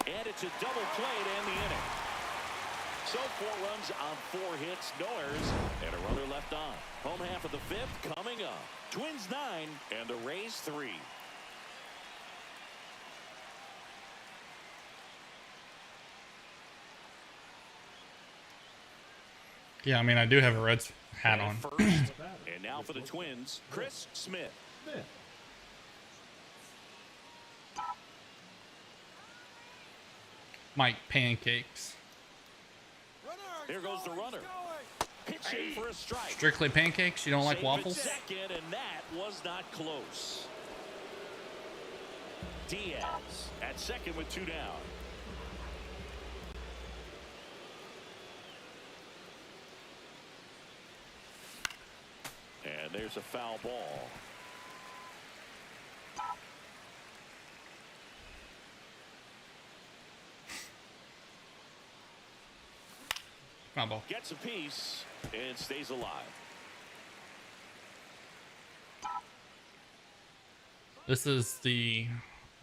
and it's a double play to end the inning. So 4 runs on 4 hits, no errors, and a runner left on. Home half of the 5th coming up. Twins 9 and the Rays 3. Yeah, I mean, I do have a Reds hat on. First, and now for the Twins, Chris Smith. Mike Pancakes. Here goes the runner. Pitching for a strike. Strictly pancakes? You don't like Safe waffles? at second, and that was not close. Diaz at second with 2 down. And there's a foul ball. Foul ball. Gets a piece and stays alive. This is the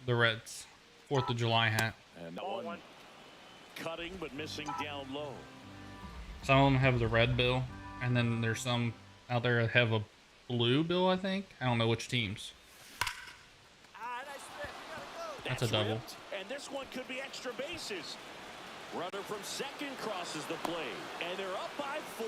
Reds 4th of July hat. And that one cutting but missing down low. Some of them have the red bill, and then there's some out there that have a blue bill, I think. I don't know which teams. That's a double. Ripped, and this one could be extra bases. Runner from second crosses the plate, and they're up by 4.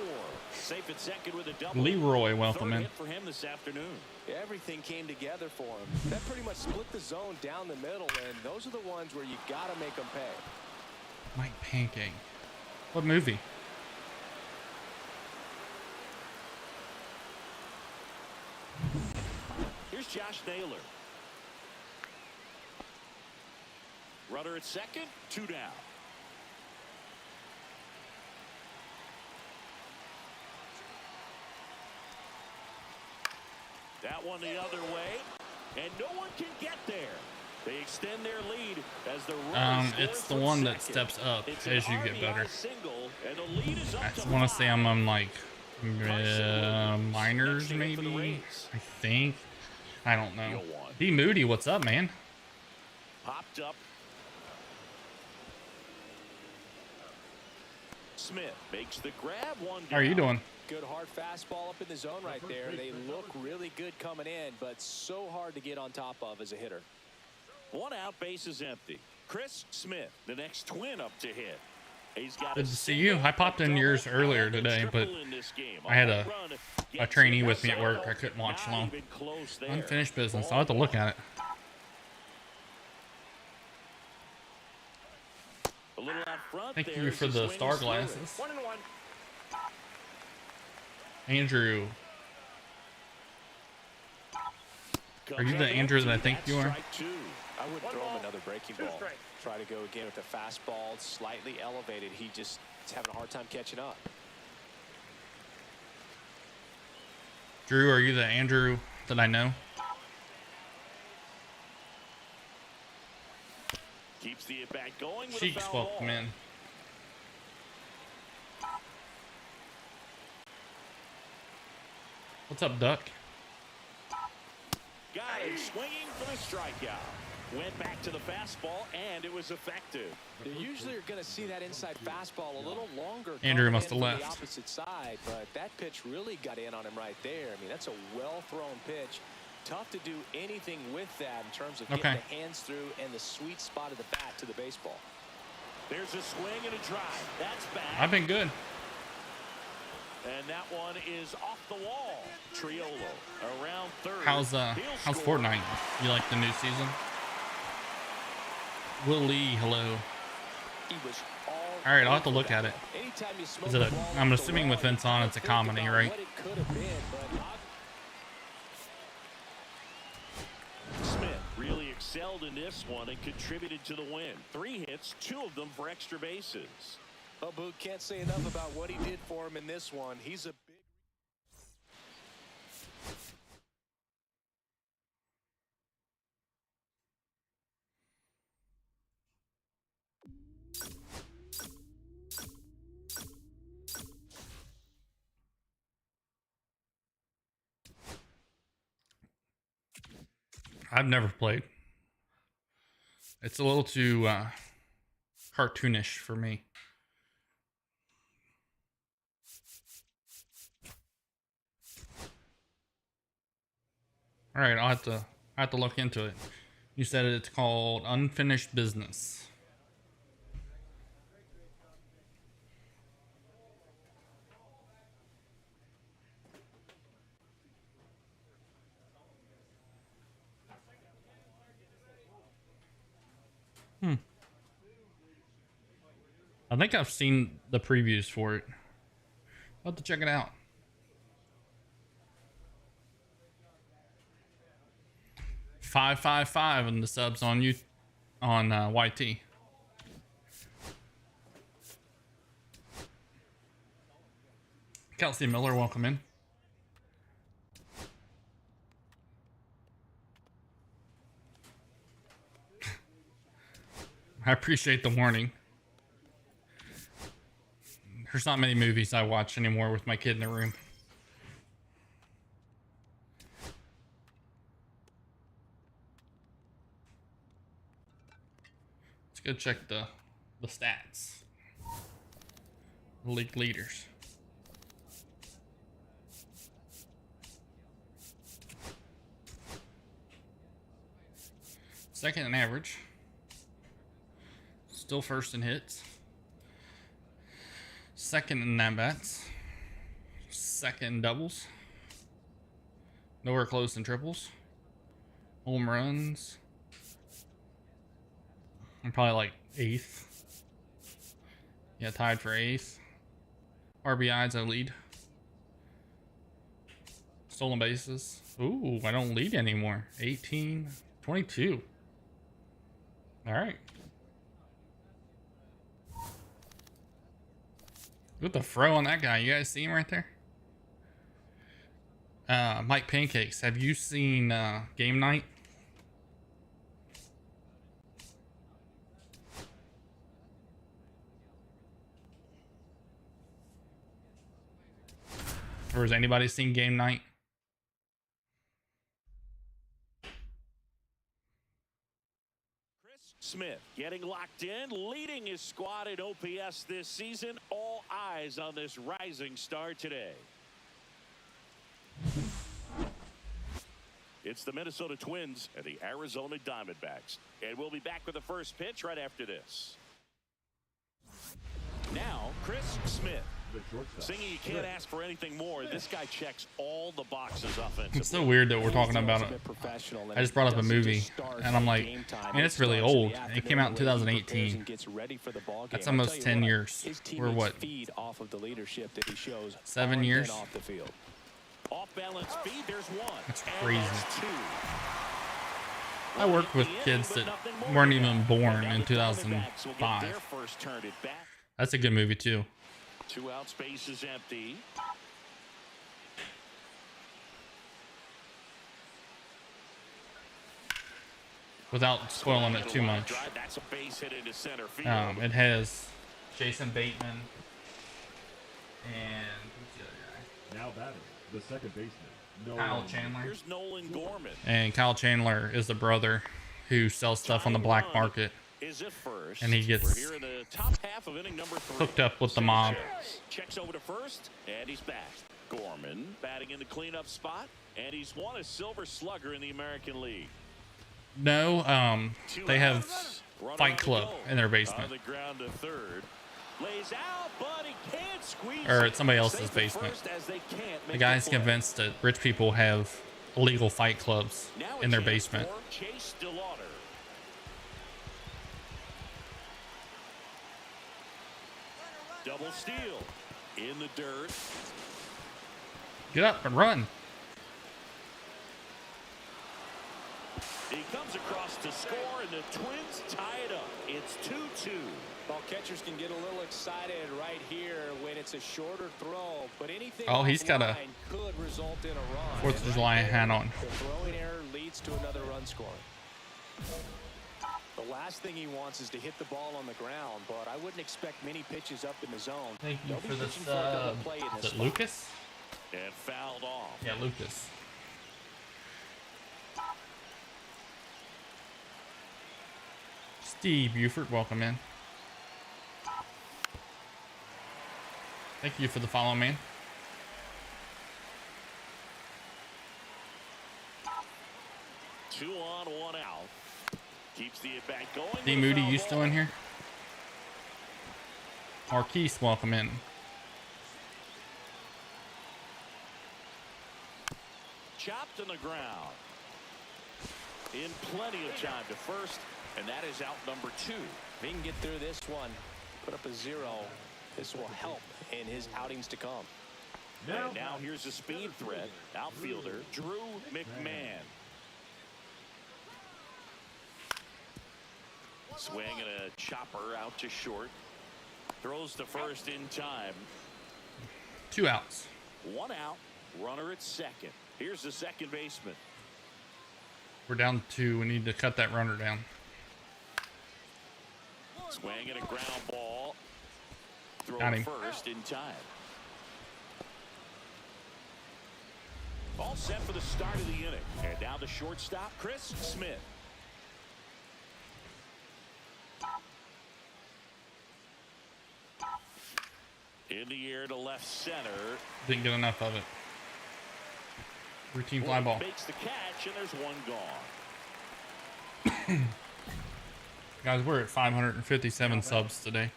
Safe at second with a double. Leroy, welcome Third in. hit for him this afternoon. Everything came together for him. That pretty much split the zone down the middle, and those are the ones where you got to make them pay. Mike Pancake. What movie? Here's Josh Naylor. Runner at second, 2 down. That one the other way, and no one can get there. They extend their lead as the it's the one that steps up as you get better. Single, and the lead is up I to want to 5. say I'm on like minors, maybe. I think. I don't know. D Moody, what's up, man? Popped up. Smith makes the grab, 1 down. How are you doing? Good hard fastball up in the zone right there. They look really good coming in, but so hard to get on top of as a hitter. 1 out, base is empty. Chris Smith, the next Twin up to hit. He's got Good to see you. I popped in yours earlier today, but I had a trainee with me at work. I couldn't watch long. Unfinished business. I'll have to look at it. A little out front. Thank you for the star glasses. 1-1. Andrew. Are you the Andrew that I think you are? I would throw him another breaking ball. Try to go again with the fastball, slightly elevated. He just is having a hard time catching up. Drew, are you the Andrew that I know? Keeps the at bat going with Cheeks, welcome in. What's up, Duck? Got him swinging for the strikeout. Went back to the fastball, and it was effective. You usually are going to see that inside fastball a little longer. Andrew must have from left. The opposite side, but that pitch really got in on him right there. I mean, that's a well-thrown pitch. Tough to do anything with that in terms of getting the hands through and the sweet spot of the bat to the baseball. There's a swing and a drive. That's bad. I've been good. And that one is off the wall. Triolo around third. How's Fortnite? You like the new season? Will Lee, hello. All right, I'll have to look at it. Is it I'm assuming with Vince on, it's a comedy, right? Smith really excelled in this one and contributed to the win. 3 hits, 2 of them for extra bases. Well, Boog can't say enough about what he did for him in this one. He's a big... I've never played. It's a little too cartoonish for me. All right, I'll have to look into it. You said it's called Unfinished Business. I think I've seen the previews for it. I'll have to check it out. $555 and the subs on you on YT. Kelsey Miller, welcome in. I appreciate the warning. There's not many movies I watch anymore with my kid in the room. Let's go check the stats. The league leaders. Second in average. Still first in hits. Second in at-bats. Second in doubles. Nowhere close in triples. Home runs. I'm probably like 8th. Yeah, tied for 8th. RBIs, I lead. Stolen bases. Ooh, I don't lead anymore. 18, 22. All right. Look at the fro on that guy. You guys see him right there? Mike Pancakes. Have you seen Game Night? Or has anybody seen Game Night? Smith getting locked in, leading his squad in OPS this season. All eyes on this rising star today. It's the Minnesota Twins and the Arizona Diamondbacks. And we'll be back with the first pitch right after this. Now, Chris Smith. Singing, you can't ask for anything more. This guy checks all the boxes offensively. It's so weird that we're talking about it. I just brought up a movie, and I'm like, man, it's really old. It came out in 2018. That's almost 10 years. Or what? 7 years? Off-balance speed, there's one. That's crazy. I worked with kids that weren't even born in 2005. That's a good movie, too. 2 out, space is empty. Without spoiling it too much. That's a base hit into center field. It has Jason Bateman and who's the other guy? Now batting, the second baseman, Kyle Chandler. Here's Nolan Gorman. And Kyle Chandler is the brother who sells stuff on the black market. And he gets in the top half of inning number 3. hooked up with the mob. Checks over to first, and he's back. Gorman batting in the cleanup spot, and he's won a Silver Slugger in the American League. No, they have Fight Club in their basement. On the ground to third. Lays out, but he can't squeeze. Or it's somebody else's basement. The guy's convinced that rich people have illegal fight clubs in their basement. Chase DeLauder. Double steal in the dirt. Get up and run. He comes across to score, and the Twins tie it up. It's 2-2. Well, catchers can get a little excited right here when it's a shorter throw, but anything he's got a could result in a run. 4th of July hat on. The throwing error leads to another run scoring. The last thing he wants is to hit the ball on the ground, but I wouldn't expect many pitches up in the zone. Thank you for this. Is it Lucas? And fouled off. Yeah, Lucas. Steve Buford, welcome in. Thank you for the follow, man. Two on, one out. Keeps the at bat going. D. Moody, you still in here? Marquise, welcome in. Chopped on the ground. In plenty of time to first, and that is out number 2. If he can get through this one, put up a 0, this will help in his outings to come. And now here's a speed threat. Outfielder Drew McMahon. Swing and a chopper out to short. Throws to first in time. 2 outs. 1 out. Runner at second. Here's the second baseman. We're down 2. We need to cut that runner down. Swing and a ground ball. Throw Got him. first in time. All set for the start of the inning. And now the shortstop, Chris Smith. In the air to left center. Didn't get enough of it. Routine fly ball. Makes the catch, and there's one gone. Guys, we're at 557 subs today.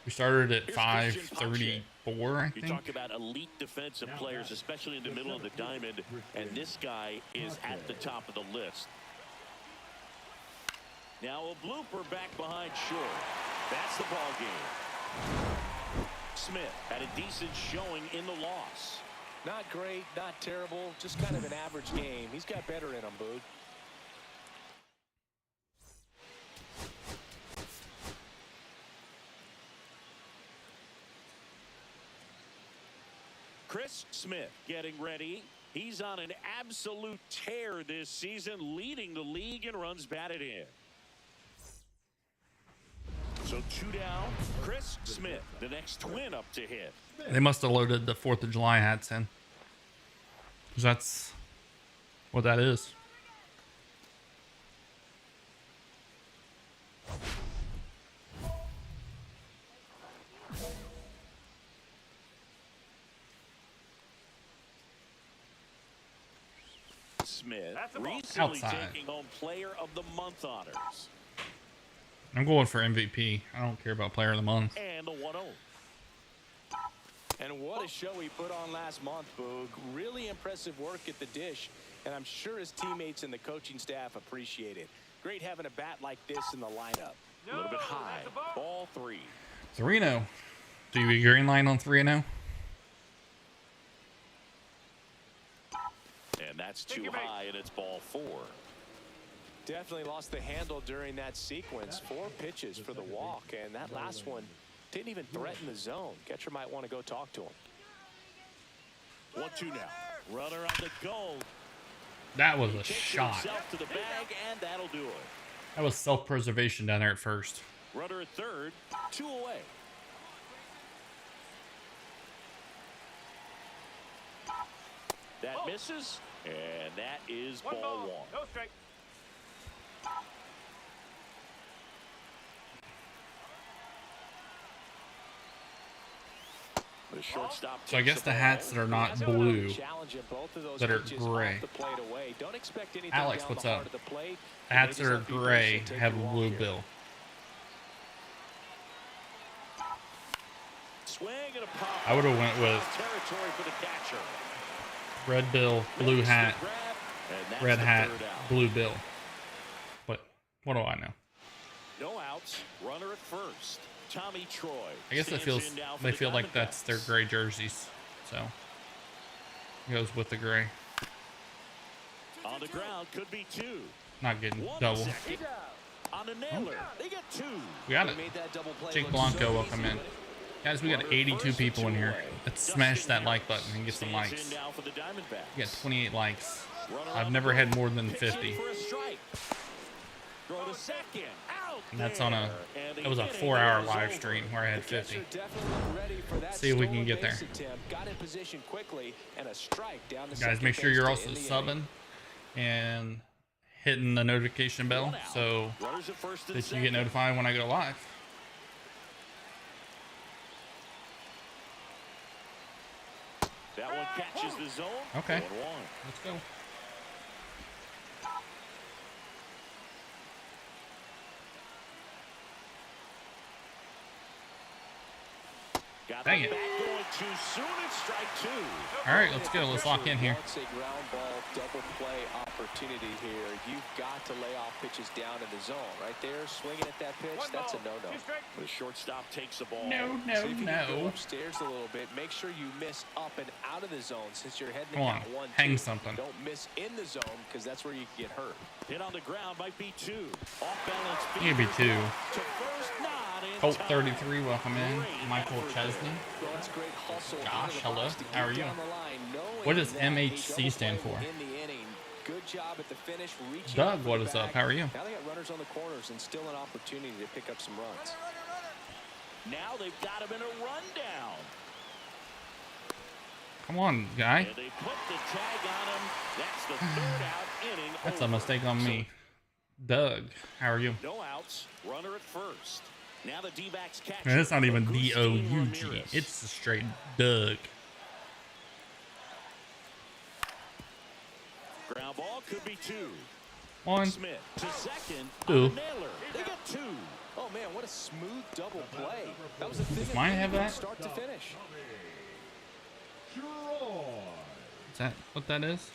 We started at 534, I You think. talk about elite defensive players, especially in the middle of the diamond, and this guy is at the top of the list. Now a blooper back behind short. That's the ball game. Smith had a decent showing in the loss. Not great, not terrible, just kind of an average game. He's got better in him, Boog. Chris Smith getting ready. He's on an absolute tear this season, leading the league in runs batted in. So 2 down. Chris Smith, the next Twin up to hit. They must have loaded the 4th of July hats in. 'Cause that's what that is. Smith recently Outside. taking home Player of the Month honors. I'm going for MVP. I don't care about Player of the Month. And a 1-0. And what a show he put on last month, Boog. Really impressive work at the dish, and I'm sure his teammates and the coaching staff appreciate it. Great having a bat like this in the lineup. A little bit high. Ball 3. 3-0. Do you agree in line on 3-0? And that's too high, and it's ball 4. Definitely lost the handle during that sequence. 4 pitches for the walk, and that last one didn't even threaten the zone. Catcher might want to go talk to him. 1-2 now. Runner on the go. That was a Takes shot. himself to the bag, and that'll do it. That was self-preservation down there at first. Runner at third. 2 away. That misses, and that is ball 1. No strike. So I guess the hats that are not blue, that are gray. Alex, what's up? Hats that are gray have a blue bill. I would have went with red bill, blue hat, red hat, blue bill. But what do I know? No outs, runner at first. Tommy Troy. I guess they feel like that's their gray jerseys, so it goes with the gray. On the ground could be two. Not getting double. On the nailer, they get two. We got it. Jake Blanco, welcome in. Guys, we got 82 people in here. Let's smash that like button and get some likes. We got 28 likes. I've never had more than 50. And that's on it was a 4-hour live stream where I had 50. See if we can get there. Guys, make sure you're also subbing and hitting the notification bell so that you get notified when I go live. That one catches the zone. Okay, let's go. Dang it. All right, let's go. Let's lock in here. It's a ground ball double play opportunity here. You've got to lay off pitches down in the zone. Right there, swinging at that pitch, that's a no-no. The shortstop takes the ball. No. Go upstairs a little bit. Make sure you miss up and out of the zone since you're heading Come on, one, hang something. Don't miss in the zone because that's where you can get hurt. Hit on the ground might be two. Off balance. It could be two. To first, not in Colt time. 33, welcome in. Michael Chesney. Josh, hello. How are you? What does MHC stand for? Good job at the finish. Doug, what is up? How are you? Now they got runners on the corners and still an opportunity to pick up some runs. Now they've got him in a rundown. Come on, guy. And they put the tag on him. That's the third out inning. That's a mistake on me. Doug, how are you? No outs. Runner at first. Now the D-backs catch. Man, it's not even D-O-U-G. It's a straight Doug. Ground ball could be two. One. Smith to second. Two. Naylor. They get two. Oh man, what a smooth double play. That was a Does mine have that? Start to finish. Is that what that is?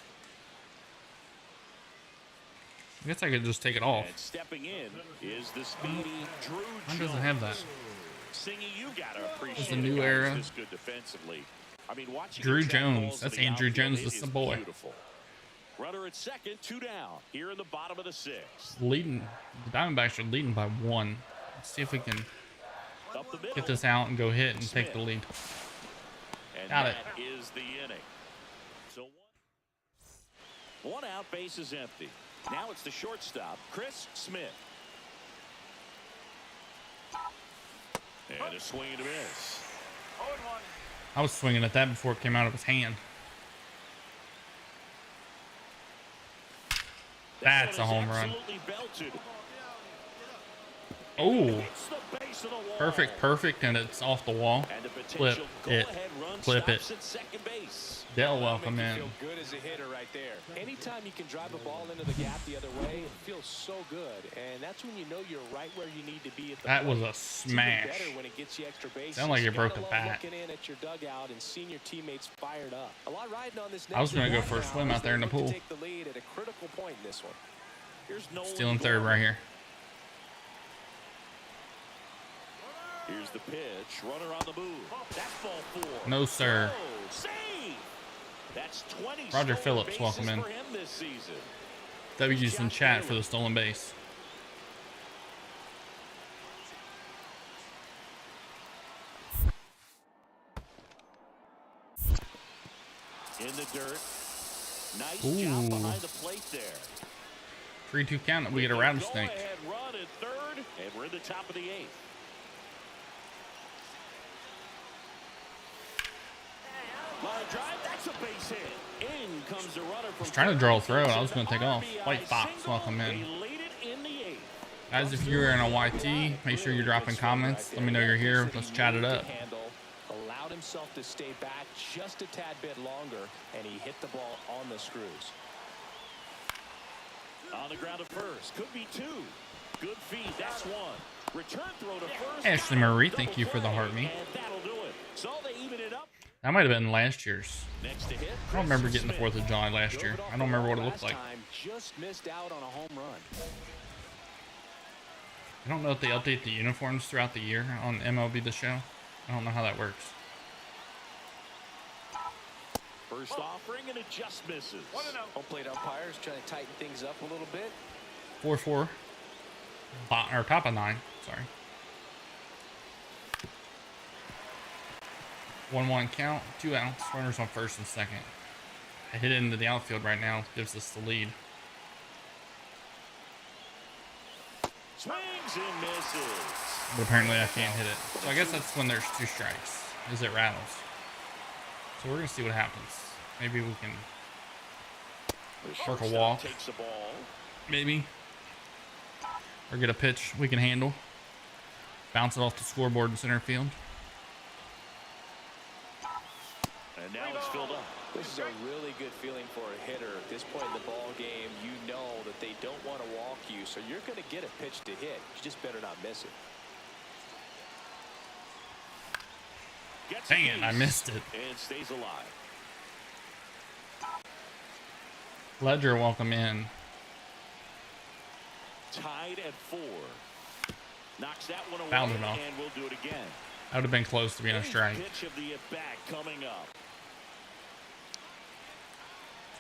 I guess I could just take it off. And stepping in is the speedy Drew Mine Jones. doesn't have that. Singy, you gotta appreciate It's a new era. this good defensively. I mean, watching Drew him track Jones. balls That's to the Andrew outfield Jones. is That's the boy. beautiful. Runner at second, two down. Here in the bottom of the sixth. Leading. The Diamondbacks are leading by 1. Let's see if we can Up the middle. get this out and go hit and take the lead. And Got it. that is the inning. So one out, base is empty. Now it's the shortstop, Chris Smith. And a swing and a miss. I was swinging at that before it came out of his hand. That's a home run. Oh, perfect, and it's off the wall. Flip it, clip it. Dell, welcome in. Feel good as a hitter right there. Anytime you can drive a ball into the gap the other way, it feels so good, and that's when you know you're right where you need to be at the That was plate. a smash. It's even better when it gets you extra bases. Sounded like you broke Gotta a love bat. Looking in at your dugout and seeing your teammates fired up. A lot riding on this I was next gonna go at-bat for a now swim as out there in they the look to pool. Take the lead at a critical point in this one. Still in third right here. Here's the pitch. Runner on the move. That's ball 4. No, sir. Oh, save. That's 20 Roger stolen Phillips, welcome bases in. for him this season. W's in chat for the stolen base. In the dirt. Nice Ooh. job behind the plate there. 3-2 count. We get a rattlesnake. Go-ahead run at third, and we're in the top of the 8th. Line drive, that's a base hit. In comes the runner from I was trying to draw a throw. I was going to take off. White Fox, welcome in. They lead it in the 8th. Guys, if you're in a YT, make sure you're dropping comments. Let me know you're here. Let's chat it up. himself to stay back just a tad bit longer, and he hit the ball on the screws. On the ground at first. Could be 2. Good feed. That's 1. Return throw to first. Ashley Marie, thank you for the heart meet. And that'll do it. So they even it up. That might have been last year's. Next to hit, I don't remember getting the 4th of July last year. I don't remember what it looked like. Just missed out on a home run. I don't know if they update the uniforms throughout the year on MLB The Show. I don't know how that works. First offering and it just misses. Home plate umpires trying to tighten things up a little bit. 4-4. Or top of 9. Sorry. 1-1 count. 2 outs. Runners on first and second. I hit it into the outfield right now. Gives us the lead. Swings and misses. But apparently I can't hit it. So I guess that's when there's 2 strikes. Is it rattles. So we're going to see what happens. Maybe we can work a walk. Takes the ball. Maybe. Or get a pitch we can handle. Bounce it off the scoreboard in center field. And now it's filled up. This is a really good feeling for a hitter. At this point in the ball game, you know that they don't want to walk you, so you're going to get a pitch to hit. You just better not miss it. Dang it, I missed it. And stays alive. Ledger, welcome in. Tied at 4. Knocks that one away, Fouled it off. and we'll do it again. That would have been close to being a strike. Pitch of the at-bat coming up.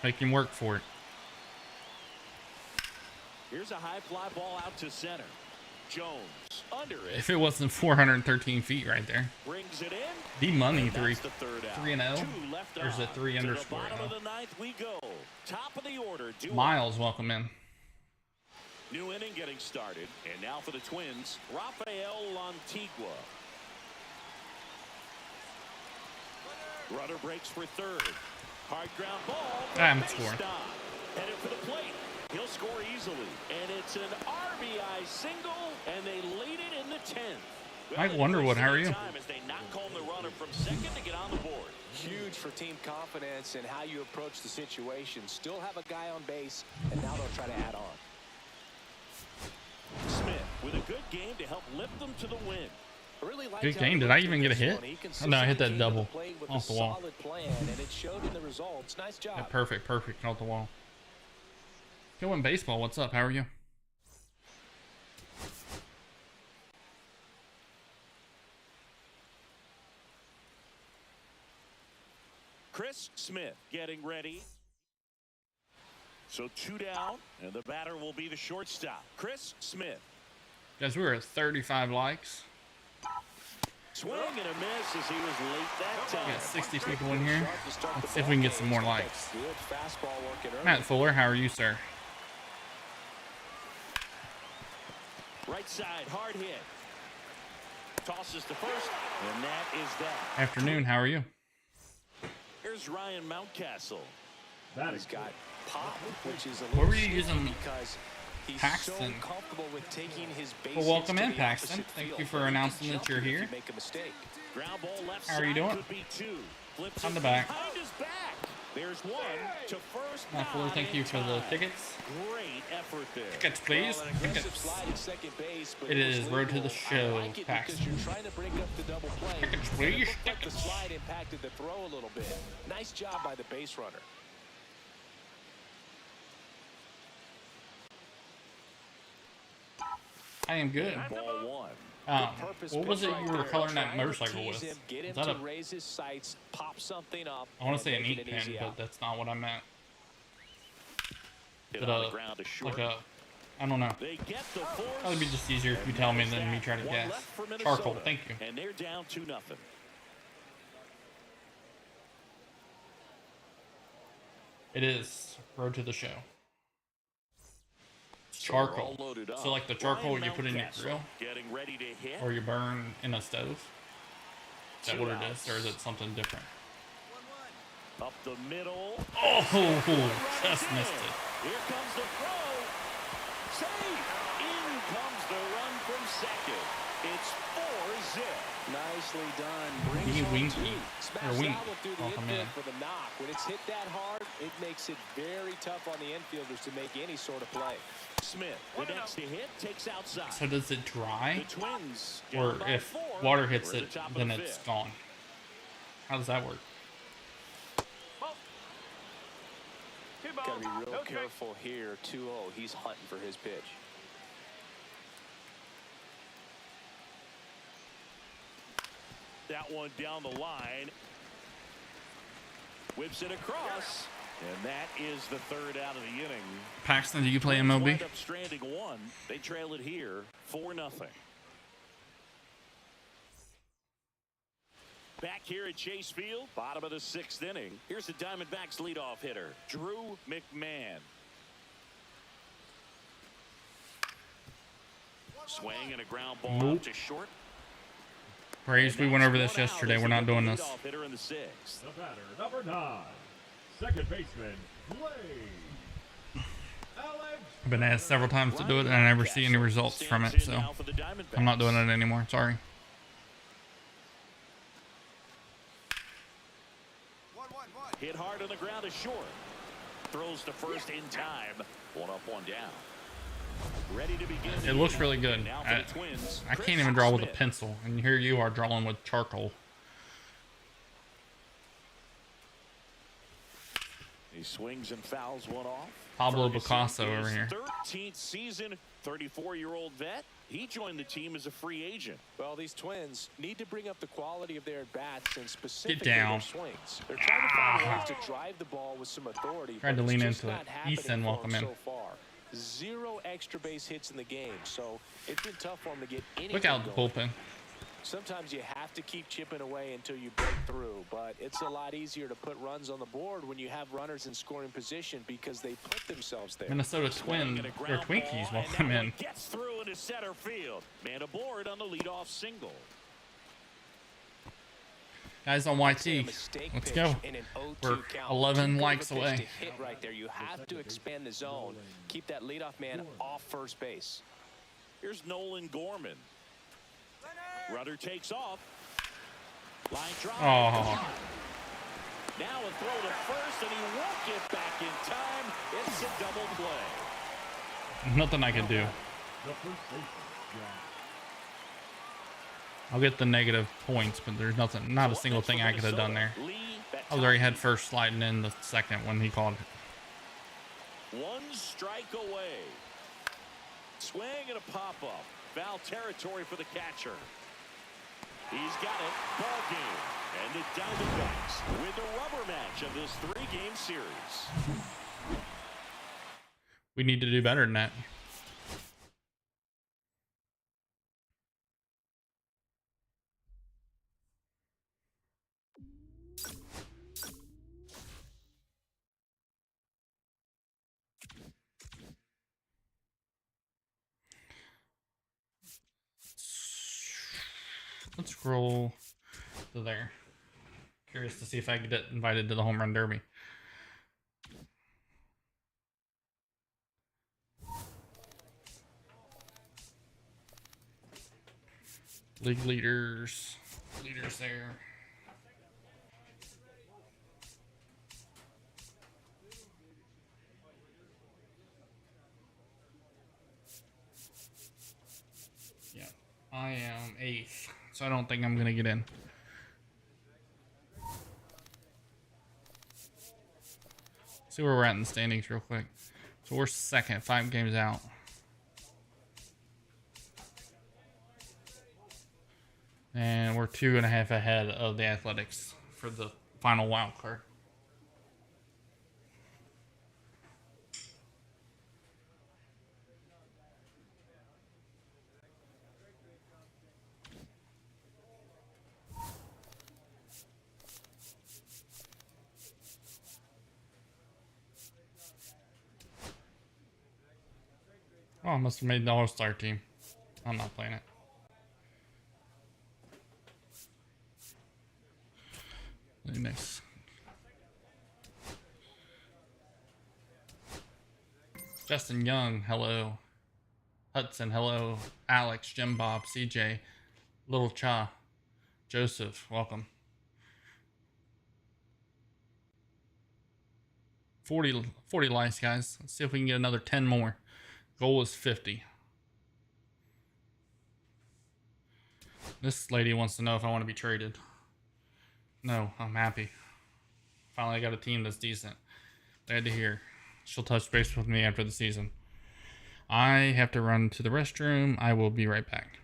Make him work for it. Here's a high fly ball out to center. Jones under it. If it wasn't 413 feet right there. Brings it in. The money, And 3 that's the third out. 3-0. 2 left Or is it on. 3 To the underscore? bottom of the 9th we go. Top of the order. Miles, welcome in. New inning getting started. And now for the Twins, Rafael Lantigua. Runner breaks for third. Hard ground ball. I'm Base scoring. stop. Headed for the plate. He'll score easily. And it's an RBI single, and they lead it in the 10th. Mike Wonderwood, how are you? As they knock home the runner from second to get on the board. Huge for team confidence and how you approach the situation. Still have a guy on base, and now they'll try to add on. Smith with a good game to help lift them to the win. Really Good game. Did I even get a hit? Oh, no, I hit that double off the wall. Plan, and it showed in the results. Nice job. Yeah, perfect off the wall. Going baseball. What's up? How are you? Chris Smith getting ready. So 2 down, and the batter will be the shortstop, Chris Smith. Guys, we were at 35 likes. Swing and a miss as he was late that time. We got 60 people in here. Let's see if we can get some more likes. Matt Fuller, how are you, sir? Right side, hard hit. Tosses to first, and that is that. Afternoon, how are you? Here's Ryan Mountcastle. He's got pop, which is a What little were you using? because he's Paxton. so comfortable with taking his base Well, welcome hits in, to the Paxton. opposite Thank field. you for He can announcing that jump you're you if here. you make a mistake. Ground ball left How are you side, doing? could be 2. Flips On it the back. behind his back. There's 1 to first. Matt Fuller, thank you for the tickets. Great effort there. Tickets, please. Well, an aggressive Tickets. slide at second base, but It was is Road to the legal. Show, I like it Paxton. because you're trying to break up the double play. Tickets, And please. it looked like the Tickets. slide impacted the throw a little bit. Nice job by the base runner. I am good. Ball 1. What was it you were coloring that motorcycle with? Get Is him that to a, raise his sights, pop something up. I want to say an make ink it pen, easy but out. that's not what I meant. Hit But, on the ground to short. like I don't know. They get the force. Probably be just easier if you tell me than me try to One guess. left for Minnesota. Charcoal, thank you. And they're down 2-0. It is Road to the Show. So we're all Charcoal. loaded up. So like the charcoal Ryan you put in your Mountcastle grill getting ready to hit. or you burn in a stove? Is that 2 what it outs. is, or is it something different? Up the middle. Oh, just missed it. Here comes the throw. Safe. In comes the run from second. It's 4-zip. Nicely done. He winged me. or winged. Through the infield for the knock. When it's hit that hard, it makes it very tough on the infielders to make any sort of play. Smith, the next to hit, takes outside. So does it dry? The Twins Or if water hits it, then it's gone? How does that work? Got to be real careful here. 2-0. He's hunting for his pitch. That one down the line. Whips it across. And that is the third out of the inning. Paxton, do you play MLB? Wind up stranding one. They trail it here 4-0. Back here at Chase Field, bottom of the 6th inning. Here's the Diamondbacks leadoff hitter, Drew McMahon. Swing and a ground ball out to short. Praise, we went over this yesterday. We're not doing this. Hitter in the 6th. The batter, number 9, second baseman, Blake. I've been asked several times to do it, and I never see any results from it, so I'm not doing it anymore. Sorry. Hit hard on the ground to short. Throws to first in time. One up, one down. Ready to begin. It looks really good. I can't even draw with a pencil, and here you are drawing with charcoal. He swings and fouls one off. Pablo Picasso over here. 13th season, 34-year-old vet. He joined the team as a free agent. Well, these Twins need to bring up the quality of their at-bats and specifically down. their swings. They're trying to find ways to drive the ball with some authority. Tried to lean into it. Ethan, welcome in. So far. 0 extra base hits in the game, so it's been tough for him to get anything. Look out the bullpen. Sometimes you have to keep chipping away until you break through, but it's a lot easier to put runs on the board when you have runners in scoring position because they put themselves there. Minnesota Twins or Twinkies welcome in. Gets through into center field. Man aboard on the leadoff single. Guys on YT, let's go. We're 11 likes away. Hit right there. You have to expand the zone. Keep that leadoff man off first base. Here's Nolan Gorman. Rudder takes off. Line drive. Oh. Now a throw to first, and he won't get back in time. It's a double play. Nothing I can do. I'll get the negative points, but there's nothing, not a single thing I could have done there. I was already head first sliding in the second when he called it. 1 strike away. Swing and a pop-up. Foul territory for the catcher. He's got it. Ball game. And the Diamondbacks with the rubber match of this 3-game series. We need to do better than that. Let's scroll to there. Curious to see if I can get invited to the home run derby. League leaders there. Yeah, I am 8th. So I don't think I'm going to get in. See where we're at in the standings real quick. So we're 2nd, 5 games out. And we're 2.5 ahead of the Athletics for the final wild card. Oh, I must have made the All-Star team. I'm not playing it. Really nice. Justin Young, hello. Hudson, hello. Alex, Jim Bob, CJ, Little Cha. Joseph, welcome. 40 likes, guys. Let's see if we can get another 10 more. Goal is 50. This lady wants to know if I want to be traded. No, I'm happy. Finally, I got a team that's decent. Glad to hear. She'll touch base with me after the season. I have to run to the restroom. I will be right back.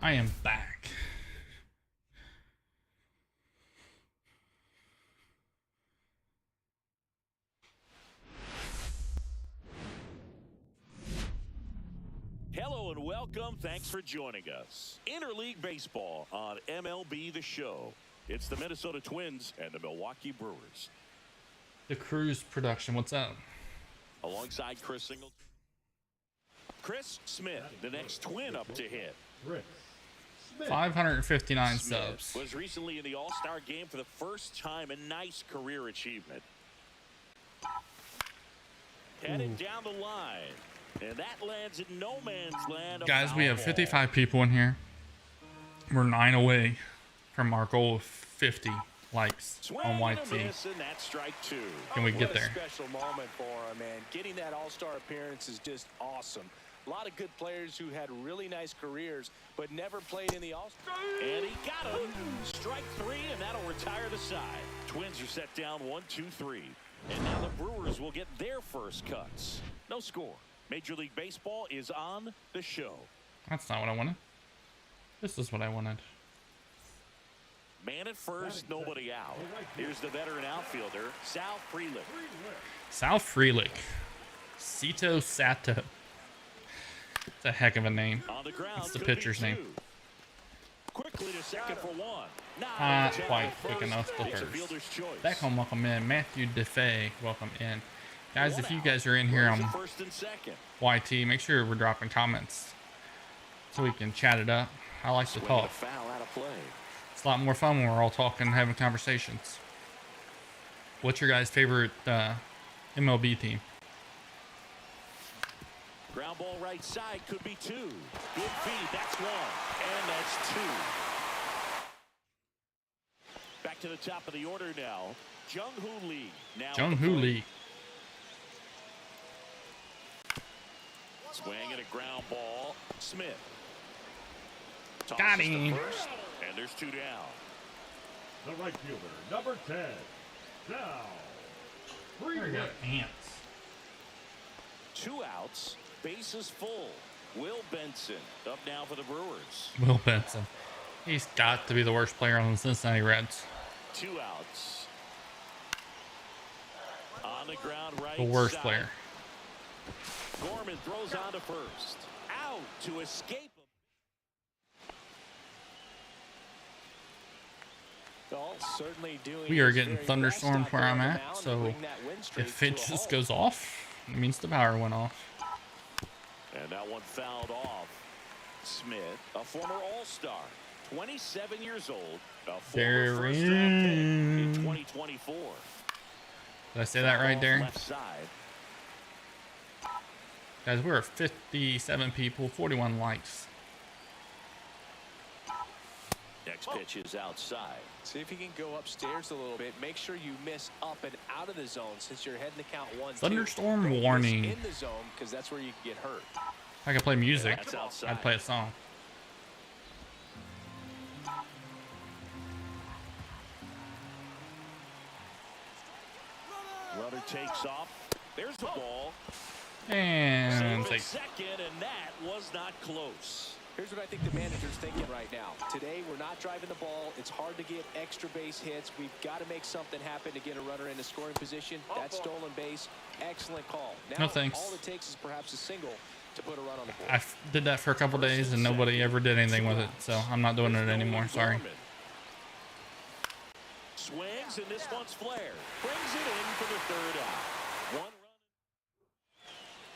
I am back. Hello and welcome. Thanks for joining us. Interleague Baseball on MLB The Show. It's the Minnesota Twins and the Milwaukee Brewers. The Cruise production, what's up? Alongside Chris Singleton. Chris Smith, the next Twin up to hit. 559 Smith subs. was recently in the All-Star game for the first time. A nice career achievement. Headed down the line. And that lands in no man's land. Guys, we have 55 people in here. We're 9 away from our goal of 50 likes on YT. Can we get there? What a special moment for him, man. Getting that All-Star appearance is just awesome. A lot of good players who had really nice careers, but never played in the All-Star. And he got him. Strike 3, and that'll retire the side. Twins are set down 1-2-3. And now the Brewers will get their first cuts. No score. Major League Baseball is on the show. That's not what I wanted. This is what I wanted. Man at first, nobody out. Here's the veteran outfielder, Sal Frelick. Sal Frelick. Cito Sato. It's a heck of a name. It's the pitcher's name. Quickly to second for one. Not quite quick enough to first. Back home, welcome in. Matthew DeFay, welcome in. Guys, if you guys are in here on YT, make sure we're dropping comments so we can chat it up. I like to talk. It's a lot more fun when we're all talking and having conversations. What's your guys' favorite MLB team? Ground ball right side, could be 2. Good feed, that's 1. And that's 2. Back to the top of the order now. Jung-Hoo Lee. Jung-Hoo Lee. Swing and a ground ball. Smith. Got him. First, and there's 2 down. The right fielder, number 10, down. Ants. 2 outs. Bases full. Will Benson up now for the Brewers. Will Benson. He's got to be the worst player on the Cincinnati Reds. 2 outs. On the ground right. The worst side. player. Gorman throws on to first. Out to escape him. We are getting thunderstormed where I'm at, so if it just goes off, it means the power went off. And that one fouled off. Smith, a former All-Star, 27 years old, a former first-round pick in 2024. Did I say that right there? Left side. Guys, we're at 57 people, 41 likes. Next pitch is outside. See if you can go upstairs a little bit. Make sure you miss up and out of the zone since you're heading to count 1-2. Thunderstorm warning. In the zone because that's where you can get hurt. If I could play music, I'd play a song. Runner takes off. There's the ball. And take second, and that was not close. Here's what I think the manager's thinking right now. Today, we're not driving the ball. It's hard to get extra base hits. We've got to make something happen to get a runner into scoring position. That stolen base, excellent call. Now, no thanks. All it takes is perhaps a single to put a run on the board. I did that for a couple days, and nobody ever did anything with it, so I'm not doing it anymore. Sorry. Swings, and this one's flared. Brings it in for the third out. One run.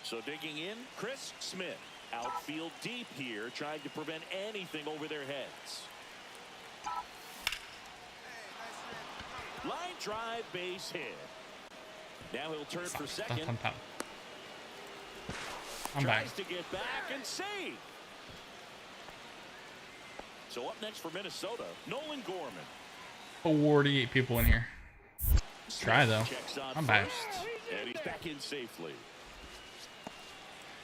So digging in, Chris Smith. Outfield deep here, trying to prevent anything over their heads. Line drive, base hit. Now he'll turn for second. I'm back. Tries to get back and save. So up next for Minnesota, Nolan Gorman. 48 people in here. Try though. I'm back. And he's back in safely.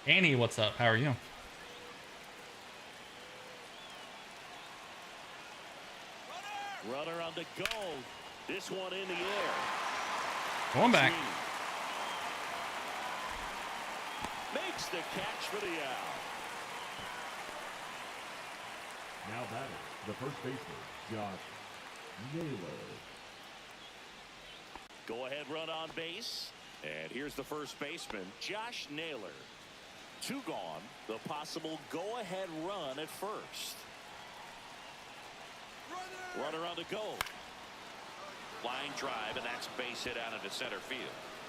Annie, what's up? How are you? Runner on the go. This one in the air. Going back. Makes the catch for the out. Now batting, the first baseman, Josh Naylor. Go ahead run on base. And here's the first baseman, Josh Naylor. 2 gone. The possible go-ahead run at first. Runner on the go. Line drive, and that's base hit out into center field.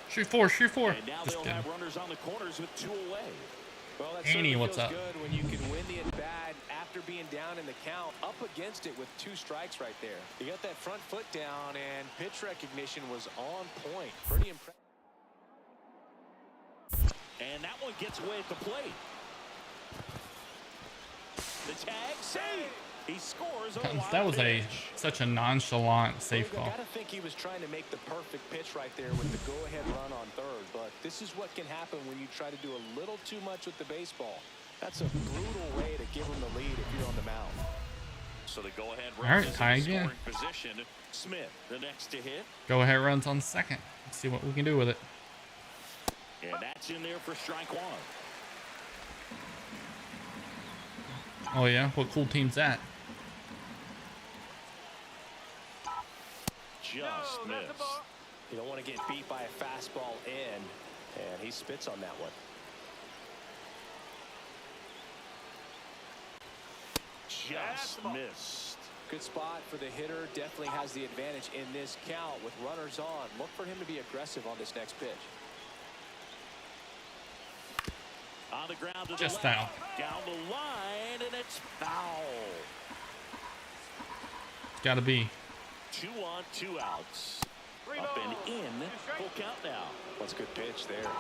Shoot 4, shoot 4. And now they'll have runners on the corners with 2 away. Well, that Annie, what's feels up? good when you can win the at-bat after being down in the count, up against it with 2 strikes right there. You got that front foot down, and pitch recognition was on point. Pretty impressive. And that one gets away at the plate. The tag save. He scores on a That was such a nonchalant safe Well, call. I gotta think he was trying to make the perfect pitch right there with the go-ahead run on third. But this is what can happen when you try to do a little too much with the baseball. That's a brutal way to give him the lead if you're on the mound. So the go-ahead All run right, tie again. position. Smith, the next to hit. Go ahead runs on second. Let's see what we can do with it. And that's in there for strike 1. Oh yeah, what cool team's that? Just missed. You don't want to get beat by a fastball in, and he spits on that one. Just missed. Good spot for the hitter. Definitely has the advantage in this count with runners on. Look for him to be aggressive on this next pitch. On the ground to Just the left. foul. Down the line, and it's foul. It's gotta be. 2 on, 2 outs. Up and in. Full count now. That's a good pitch there.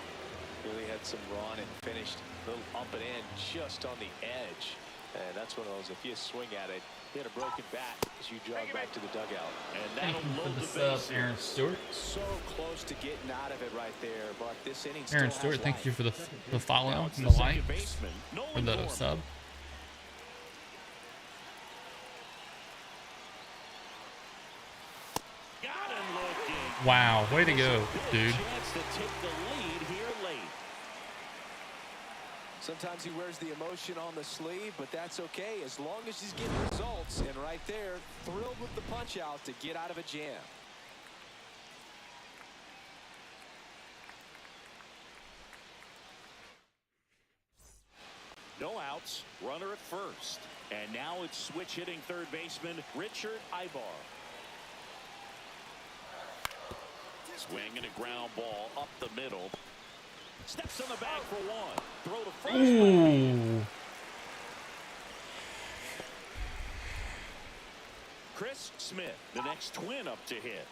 Really had some run and finished a little up and in just on the edge. And that's one of those, if you swing at it, you had a broken bat as you jog back to the dugout. And Thank that'll you for load the the sub, bases. Aaron Stewart. So close to getting out of it right there, but this inning Aaron still Stewart, has thank life. you for the follow Now it's and the the like second baseman, for Nolan the Gorman. sub. Got him looking. Wow, way to go, dude. Chance to take the lead here late. Sometimes he wears the emotion on the sleeve, but that's okay as long as he's getting results. And right there, thrilled with the punch out to get out of a jam. No outs, runner at first. And now it's switch hitting third baseman Richard Ibar. Swing and a ground ball up the middle. Steps on the bag for 1. Throw to first. Ooh. Chris Smith, the next twin up to hit.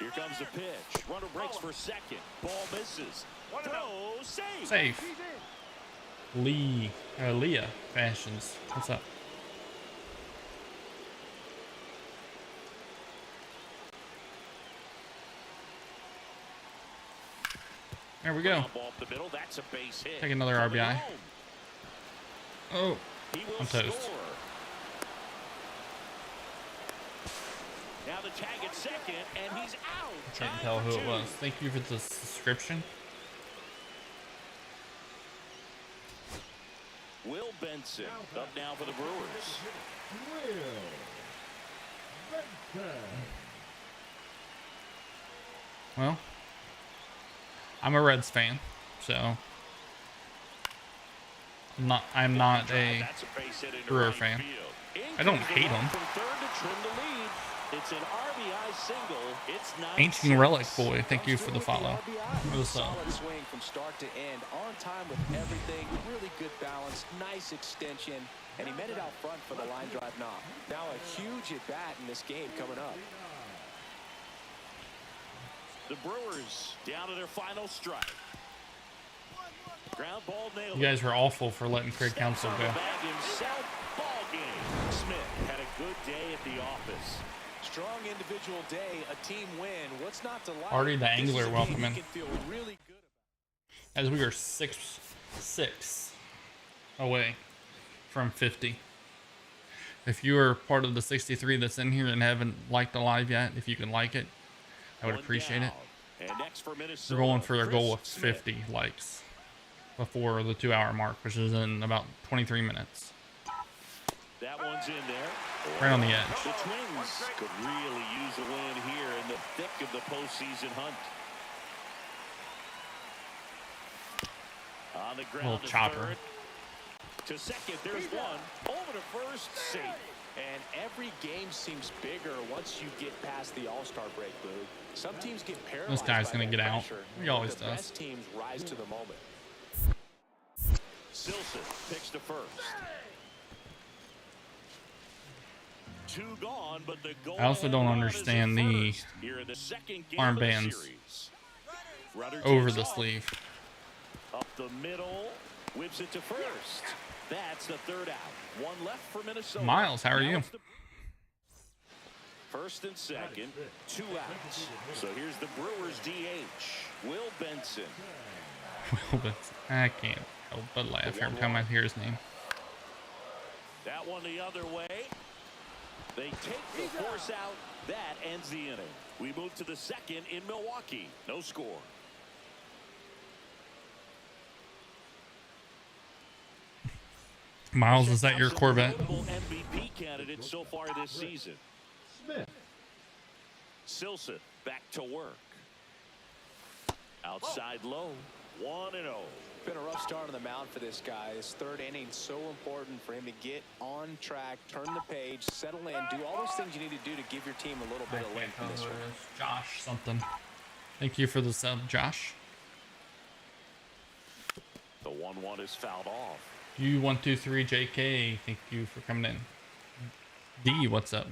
Here comes the pitch. Runner breaks for second. Ball misses. Throw, safe. Safe. Leah Fashions. What's up? There we go. Take another RBI. Oh, I'm toast. Now the tag at second, and he's out. I can't tell who it was. Thank you for the subscription. Will Benson up now for the Brewers. Well, I'm a Reds fan, so I'm not a Brewer fan. I don't hate them. It's an RBI single. It's Ancient Relic Boy, thank you for the follow. Solid swing from start to end, on time with everything, really good balance, nice extension, and he met it out front for the line drive knock. Now a huge at bat in this game coming up. The Brewers down to their final strike. Ground ball nailed. You guys were awful for letting Craig Counsell go. Ball game. Smith had a good day at the office. Strong individual day, a team win. What's not to like? Already the angler welcome in. Really good As we are 6 away from 50. If you are part of the 63 that's in here and haven't liked the live yet, if you can like it, I would appreciate it. We're going for a goal of 50 likes before the 2-hour mark, which is in about 23 minutes. That one's in there. Right on the edge. The Twins could really use a win here in the thick of the postseason hunt. On the ground, little chopper. Third. To second, there's one. Over to first, safe. And every game seems bigger once you get past the All-Star break, Boo. Some teams get paralyzed. This guy's going to get out. He always the does. Best teams rise to the moment. Silson picks to first. Two gone, but the goal I also don't understand the armbands over the sleeve. Up the middle, whips it to first. That's the third out. One left for Minnesota. Miles, how are you? First and second, 2 outs. So here's the Brewers DH, Will Benson. Will Benson. I can't help but laugh every time I hear his name. That one the other way. They take the force out. That ends the inning. We move to the second in Milwaukee. No score. Miles, is that your Corvette? MVP candidate so far this season. Smith. Silson back to work. Outside low. 1-0. Been a rough start on the mound for this guy. His third inning so important for him to get on track, turn the page, settle in, do all those things you need to do to give your team a little bit of length in this one. Josh something. Thank you for the sub, Josh. The 1-1 is fouled off. U123 JK, thank you for coming in. D, what's up?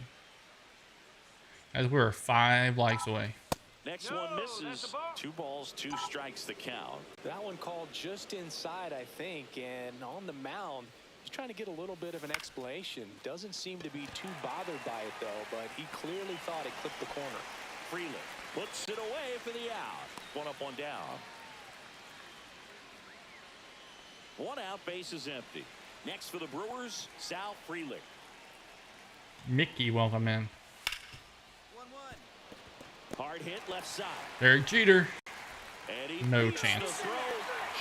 As we're 5 likes away. Next one misses. 2 balls, 2 strikes the count. That one called just inside, I think, and on the mound, he's trying to get a little bit of an explanation. Doesn't seem to be too bothered by it, though, but he clearly thought it clipped the corner. Freeland puts it away for the out. 1 up, 1 down. 1 out, base is empty. Next for the Brewers, Sal Freeland. Mickey, welcome in. Hard hit left side. Derek Jeter. No Eddie chance.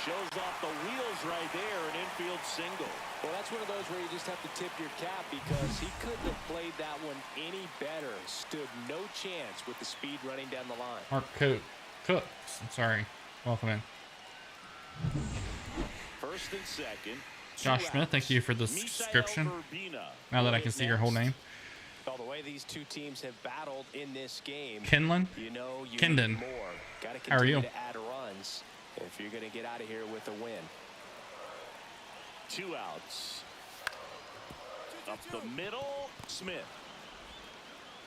Shows off the wheels right there, an infield single. Well, that's one of those where you just have to tip your cap because he couldn't have played that one any better. Stood no chance with the speed running down the line. Mark Cooks. I'm sorry. Welcome in. First and second. Josh Smith, thank you for the subscription. Now that I can see your whole name. Well, the way these two teams have battled in this game, Kinlan? you know you Kindon. need more. Got to How are you? continue to add runs if you're going to get out of here with a win. 2 outs. Up the middle, Smith.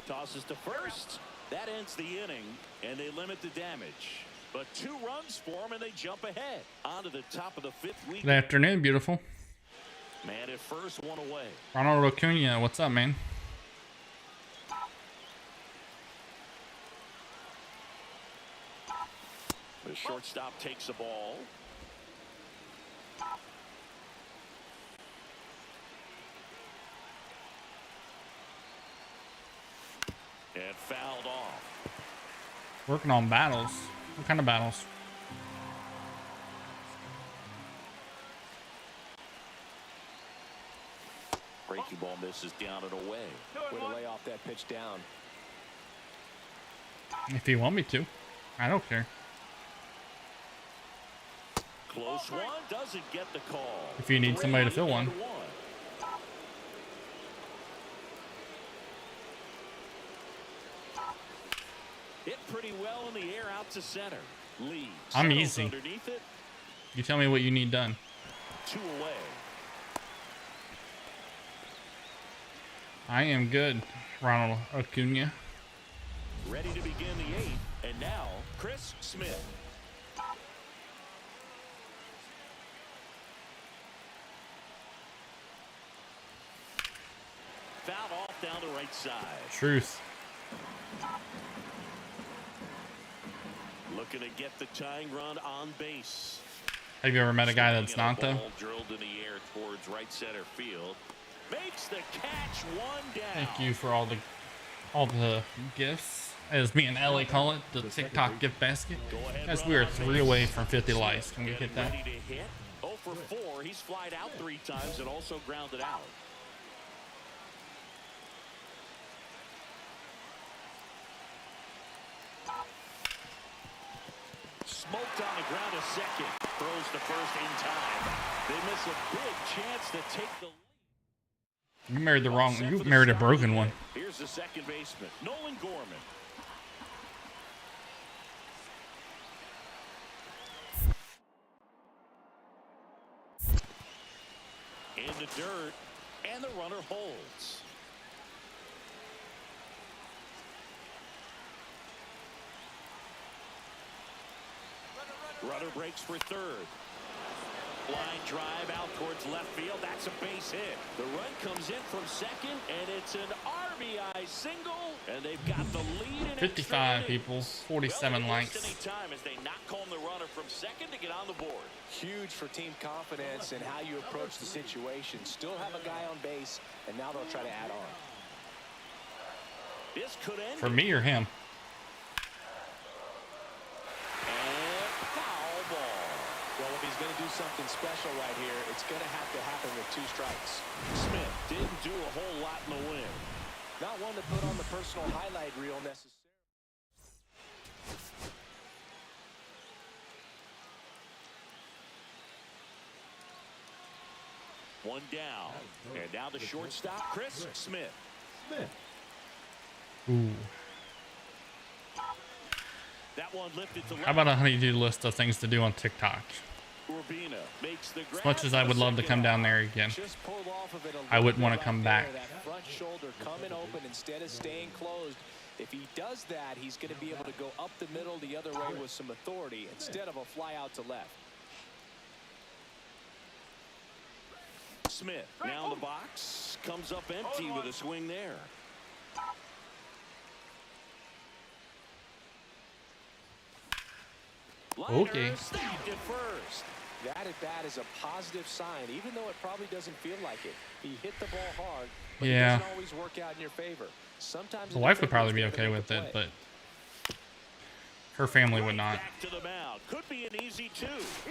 Tosses to first. That ends the inning, and they limit the damage. But 2 runs for him, and they jump ahead. On to the top of the 5th week. Good afternoon, beautiful. Man at first, 1 away. Ronald Acuna, what's up, man? The shortstop takes the ball. And fouled off. Working on battles. What kind of battles? Breaking ball misses down and away. Way to lay off that pitch down. If you want me to. I don't care. Close one, doesn't get the call. If you need somebody to fill one. Hit pretty well in the air out to center. Lee. I'm easy. Underneath it. You tell me what you need done. 2 away. I am good, Ronald Acuna. Ready to begin the 8th, and now Chris Smith. Fouled off down the right side. Truth. Looking to get the tying run on base. Have you ever met a guy that's Swinging not a though? ball drilled in the air towards right center field. Makes the catch, 1 down. Thank you for all the gifts, as me and Ellie call it, the TikTok gift basket. As we are 3 away from 50 likes. Can we hit that? Ready to hit. 0 for 4. He's flied out 3 times and also grounded out. Smoked on the ground a second. Throws to first in time. They miss a big chance to take the lead. You married the wrong. You married a broken one. Here's the second baseman, Nolan Gorman. In the dirt, and the runner holds. Runner breaks for third. Line drive out towards left field. That's a base hit. The run comes in from second, and it's an RBI single. And they've got the lead in 55 people, 47 likes. Any time as they knock home the runner from second to get on the board. Huge for team confidence and how you approach the situation. Still have a guy on base, and now they'll try to add on. This could end For me or him? And foul ball. Well, if he's going to do something special right here, it's going to have to happen with 2 strikes. Smith didn't do a whole lot in the win. Not one to put on the personal highlight reel necessarily. One down. And now the shortstop, Chris Smith. Ooh. That one lifted to left. How about a honeydew list of things to do on TikTok? Urbina makes the As much as I would love to come down there again, Just pulled off of it a I wouldn't little want bit to come right back. there. That front shoulder coming open instead of staying closed. If he does that, he's going to be able to go up the middle the other way with some authority instead of a fly out to left. Smith now in the box, comes up empty with a swing there. Okay. Snapped it first. That at bat is a positive sign, even though it probably doesn't feel like it. He hit the ball hard, but Yeah. it doesn't always work out in your favor. Sometimes The wife would probably be okay with it, but her family would not. Back to the mound. Could be an easy 2.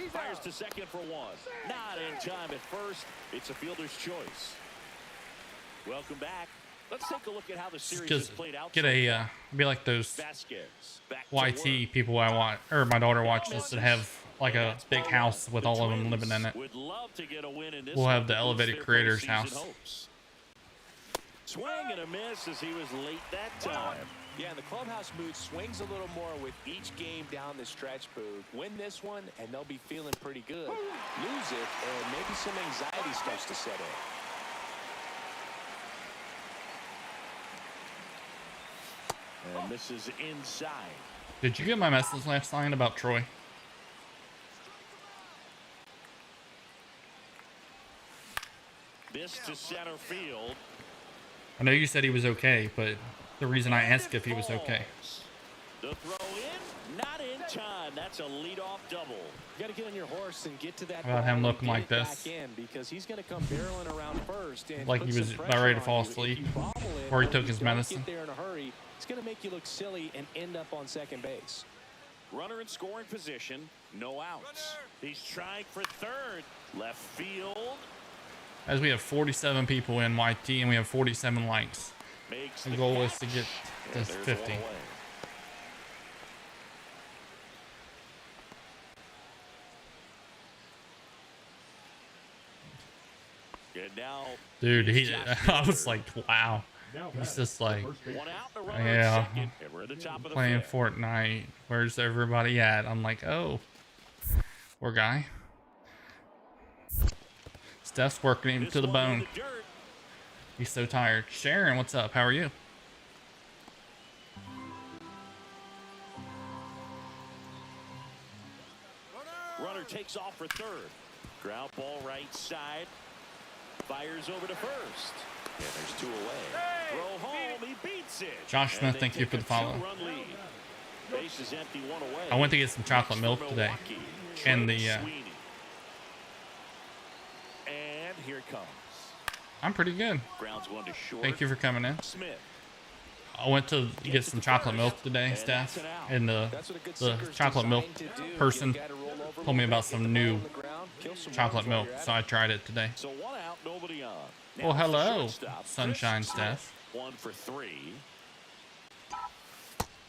Fires to second for 1. Not in time at first. It's a fielder's choice. Welcome back. Let's take a look at how the series has played out. Get a be like those Vasquez back to YT work. people I watch, or my daughter watches, that have like a big house with all of them living in it. Would love to get a win in this We'll have one the to elevated boost their creators postseason house. hopes. Swing and a miss as he was late that time. Yeah, and the clubhouse mood swings a little more with each game down the stretch, Boo. Win this one, and they'll be feeling pretty good. Lose it, and maybe some anxiety starts to set in. And misses inside. Did you get my message last night about Troy? This to center field. I know you said he was okay, but the reason I asked if he was okay. The throw in, not in time. That's a leadoff double. You got to get on your horse and get to that. How about him looking like this? Because he's going to come barreling around first and like he was about ready to fall asleep, or he took his medicine. Get there in a hurry. It's going to make you look silly and end up on second base. Runner in scoring position, no outs. He's trying for third, left field. As we have 47 people in YT and we have 47 likes. The goal is to get to 50. Dude, I was like, wow. He's just like, yeah, playing Fortnite. Where's everybody at? I'm like, oh, poor guy. Steph's working him to the bone. He's so tired. Sharon, what's up? How are you? Runner takes off for third. Ground ball right side. Fires over to first. Yeah, there's two away. Throw home, he beats it. Josh Smith, thank you for the follow. Base is empty, one away. I went to get some chocolate milk today. And the and here it comes. I'm pretty good. Thank you for coming in. I went to get some chocolate milk today, Steph, and the chocolate milk person told me about some new chocolate milk, so I tried it today. So 1 out, nobody on. Well, hello, Sunshine Steph. 1 for 3.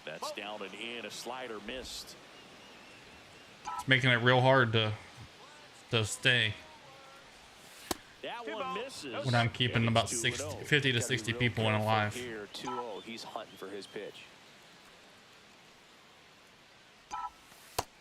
That's down and in. A slider missed. It's making it real hard to stay That one misses. when I'm keeping about 50 to 60 people in alive. Here, 2-0. He's hunting for his pitch.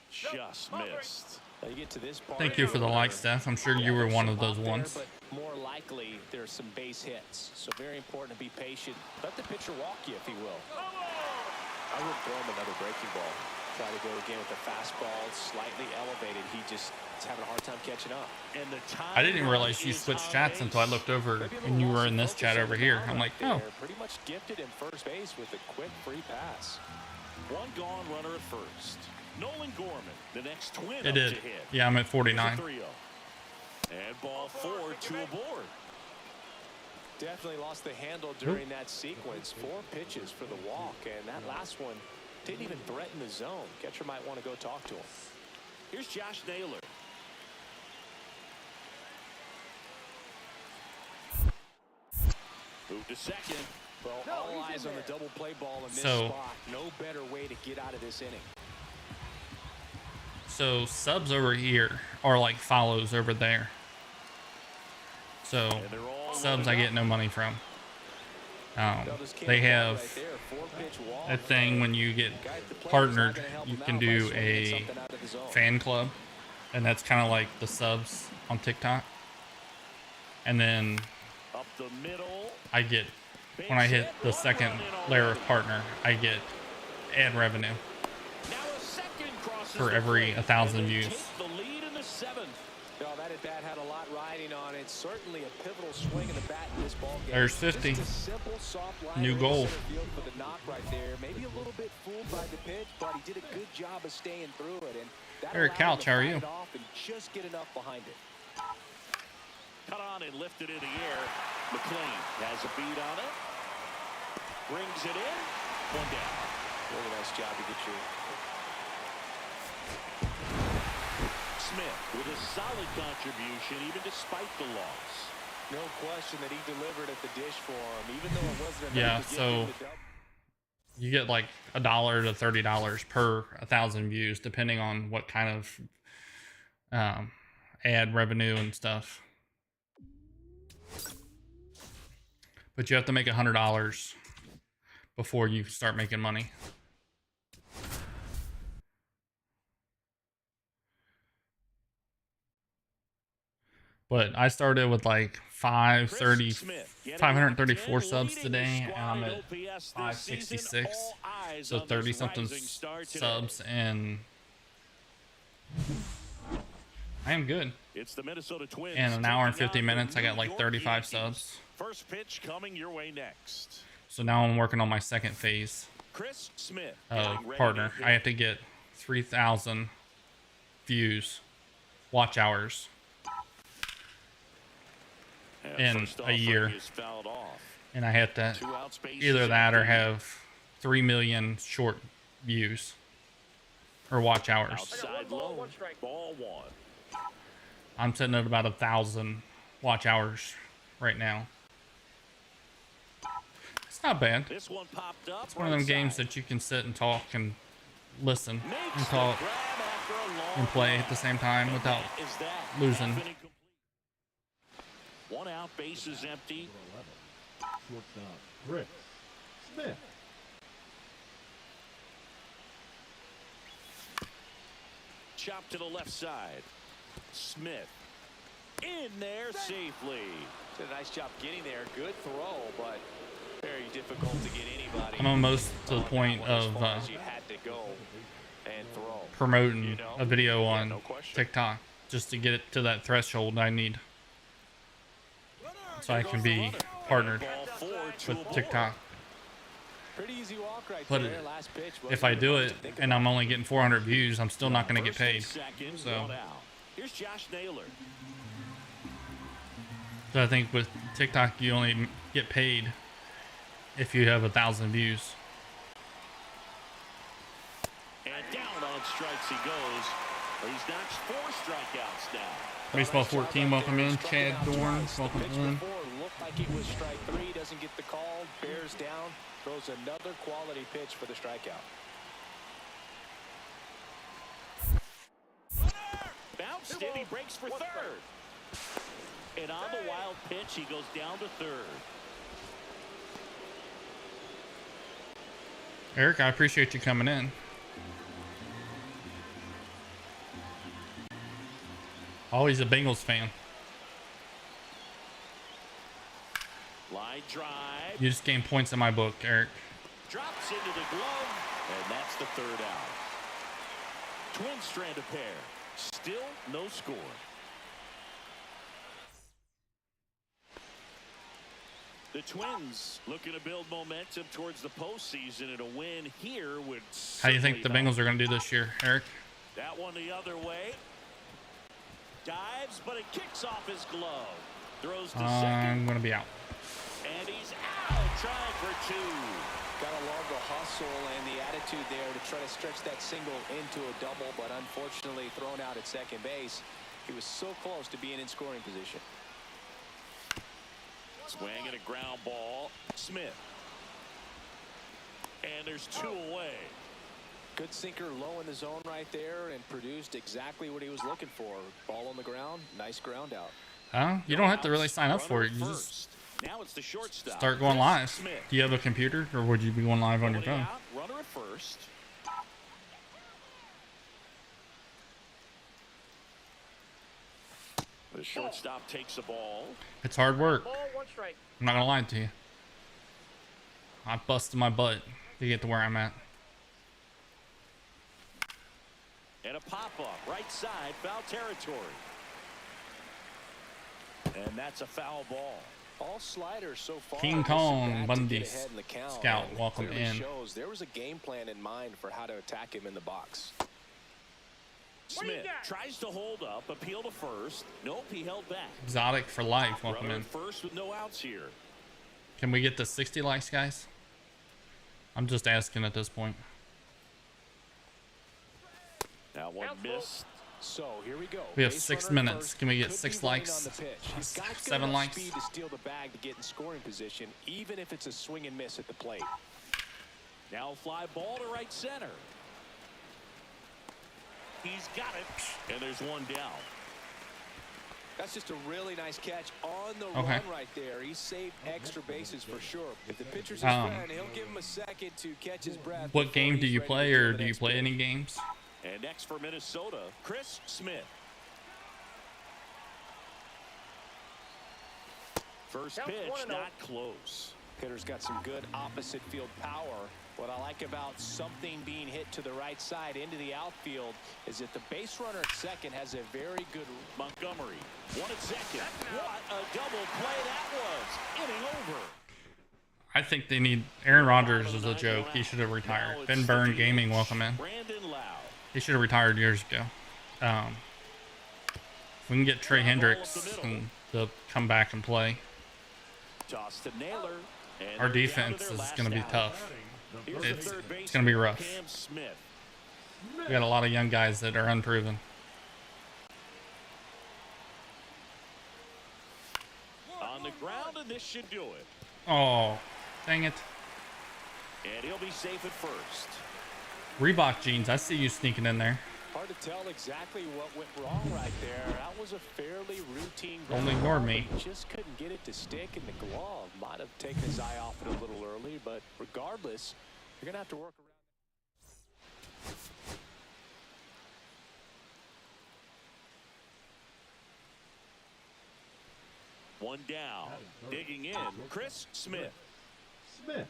Just missed. You get to this part, Thank you for the like, Steph. I'm sure you were one of those ones. But more likely, there's some base hits. So very important to be patient. Let the pitcher walk you, if he will. I would throw him another breaking ball. Try to go again with the fastball slightly elevated. He just is having a hard time catching up. And the time I didn't realize you switched chats until I looked over and you were in this chat over here. I'm like, oh. Pretty much gifted in first base with a quick free pass. One gone runner at first. Nolan Gorman, the next twin. It did. Yeah, I'm at 49. And ball 4, 2 aboard. Definitely lost the handle during that sequence. 4 pitches for the walk, and that last one didn't even threaten the zone. Catcher might want to go talk to him. Here's Josh Naylor. Move to second. Well, all eyes on the double play ball in this spot. No better way to get out of this inning. So subs over here are like follows over there. So subs I get no money from. They have a thing when you get partnered, you can do a fan club, and that's kind of like the subs on TikTok. And then I get, when I hit the second layer of partner, I get ad revenue for every 1,000 views. That at bat had a lot riding on it. Certainly a pivotal swing in the bat in this ball game. There's 50. New goal. For the knock right there. Maybe a little bit fooled by the pitch, but he did a good job of staying through it. And that Eric Couch, how are you? And just get enough behind it. Cut on and lifted in the air. McLean has a beat on it. Brings it in. 1 down. Really nice job to get your Smith with a solid contribution even despite the loss. No question that he delivered at the dish for him, even though it wasn't enough. Yeah, so you get like $1 to $30 per 1,000 views, depending on what kind of ad revenue and stuff. But you have to make $100 before you start making money. But I started with like 534 subs today, and I'm at 566. So 30 something subs, and I am good. It's the Minnesota Twins. In an hour and 50 minutes, I got like 35 subs. First pitch coming your way next. So now I'm working on my second phase. Chris Smith, partner. I have to get 3,000 views, watch hours in a year, and I have to either that or have 3 million short views or watch hours. Ball one. I'm sitting at about 1,000 watch hours right now. It's not bad. This one popped up. It's one of them games that you can sit and talk and listen and talk and play at the same time without losing. One out, bases empty. Shortstop, Chris Smith. Chop to the left side. Smith in there safely. Did a nice job getting there. Good throw, but very difficult to get anybody. I'm almost to the point of you had to go and throw. promoting a video on TikTok just to get it to that threshold I need, so I can be partnered with TikTok. Pretty easy walk right But there. Last pitch, if I do it and I'm only getting 400 views, I'm still not going to get paid. So here's Josh Naylor. I think with TikTok you only get paid if you have 1,000 views. And down on strikes he goes. He's notched 4 strikeouts now. Baseball 14, welcome in. Chad Dorn, welcome in. Looked like it was strike 3. Doesn't get the call. Bears down. Throws another quality pitch for the strikeout. Bounced it. He breaks for third. And on the wild pitch, he goes down to third. Eric, I appreciate you coming in. Always a Bengals fan. Line drive. You just gained points in my book, Eric. Drops into the glove, and that's the third out. Twin strand of pair. Still no score. The Twins looking to build momentum towards the postseason, and a win here would. How do you think the Bengals are going to do this year, Eric? That one the other way. Dives, but it kicks off his glove. Throws to second. I'm going to be out. And he's out, trying for 2. Got to love the hustle and the attitude there to try to stretch that single into a double, but unfortunately thrown out at second base. He was so close to being in scoring position. Swing and a ground ball. Smith. And there's 2 away. Good sinker low in the zone right there and produced exactly what he was looking for. Ball on the ground. Nice ground out. You don't have to really sign up for it. You just now it's the shortstop. start going live. Do you have a computer, or would you be going live on your phone? Runner at first. The shortstop takes the ball. It's hard work. Ball, 1 strike. I'm not going to lie to you. I busted my butt to get to where I'm at. And a pop-up, right side, foul territory. And that's a foul ball. All sliders so far. King Kong Bundy Scout, welcome in. Shows there was a game plan in mind for how to attack him in the box. Smith tries to hold up, appeal to first. Nope, he held back. Exotic for life, welcome in. First with no outs here. Can we get to 60 likes, guys? I'm just asking at this point. Now one missed. So here we go. We have 6 minutes. Can we get 6 likes? 7 likes? Speed to steal the bag to get in scoring position, even if it's a swing and miss at the plate. Now fly ball to right center. He's got it, and there's 1 down. That's just a really nice catch on the run right there. He saved extra bases for sure. If the pitcher's his friend, he'll give him a second to catch his breath. What game do you play, or do you play any games? And next for Minnesota, Chris Smith. First Counts pitch, 1-0. not close. Hitter's got some good opposite field power. What I like about something being hit to the right side into the outfield is that the base runner at second has a very good. Montgomery, 1 at second. What a double play that was. Inning over. I think they need Aaron Rodgers is a joke. He should have retired. Ben Byrne Gaming, welcome in. Brandon Lowe. He should have retired years ago. If we can get Trey Hendricks to come back and play, Toss to Naylor. And our they're down to defense their is last going to be out. tough. Here's the It's third baseman, going to be rough. Cam Smith. We got a lot of young guys that are unproven. On the ground, and this should do it. Oh, dang it. And he'll be safe at first. Reebok jeans, I see you sneaking in there. Hard to tell exactly what went wrong right there. That was a fairly routine. Don't ignore me. He just couldn't get it to stick in the glove. Might have taken his eye off it a little early, but regardless, you're gonna have to work around. One down. Digging in, Chris Smith. Smith.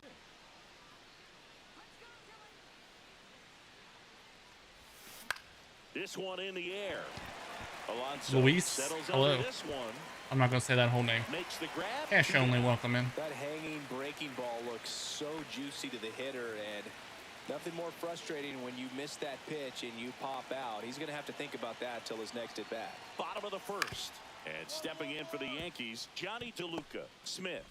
This one in the air. Alonso Luis, settles hello. under this one. I'm not going to say that whole name. Makes the grab. Cash only, welcome in. That hanging breaking ball looks so juicy to the hitter, and nothing more frustrating when you miss that pitch and you pop out. He's going to have to think about that till his next at bat. Bottom of the first. And stepping in for the Yankees, Johnny DeLuca. Smith.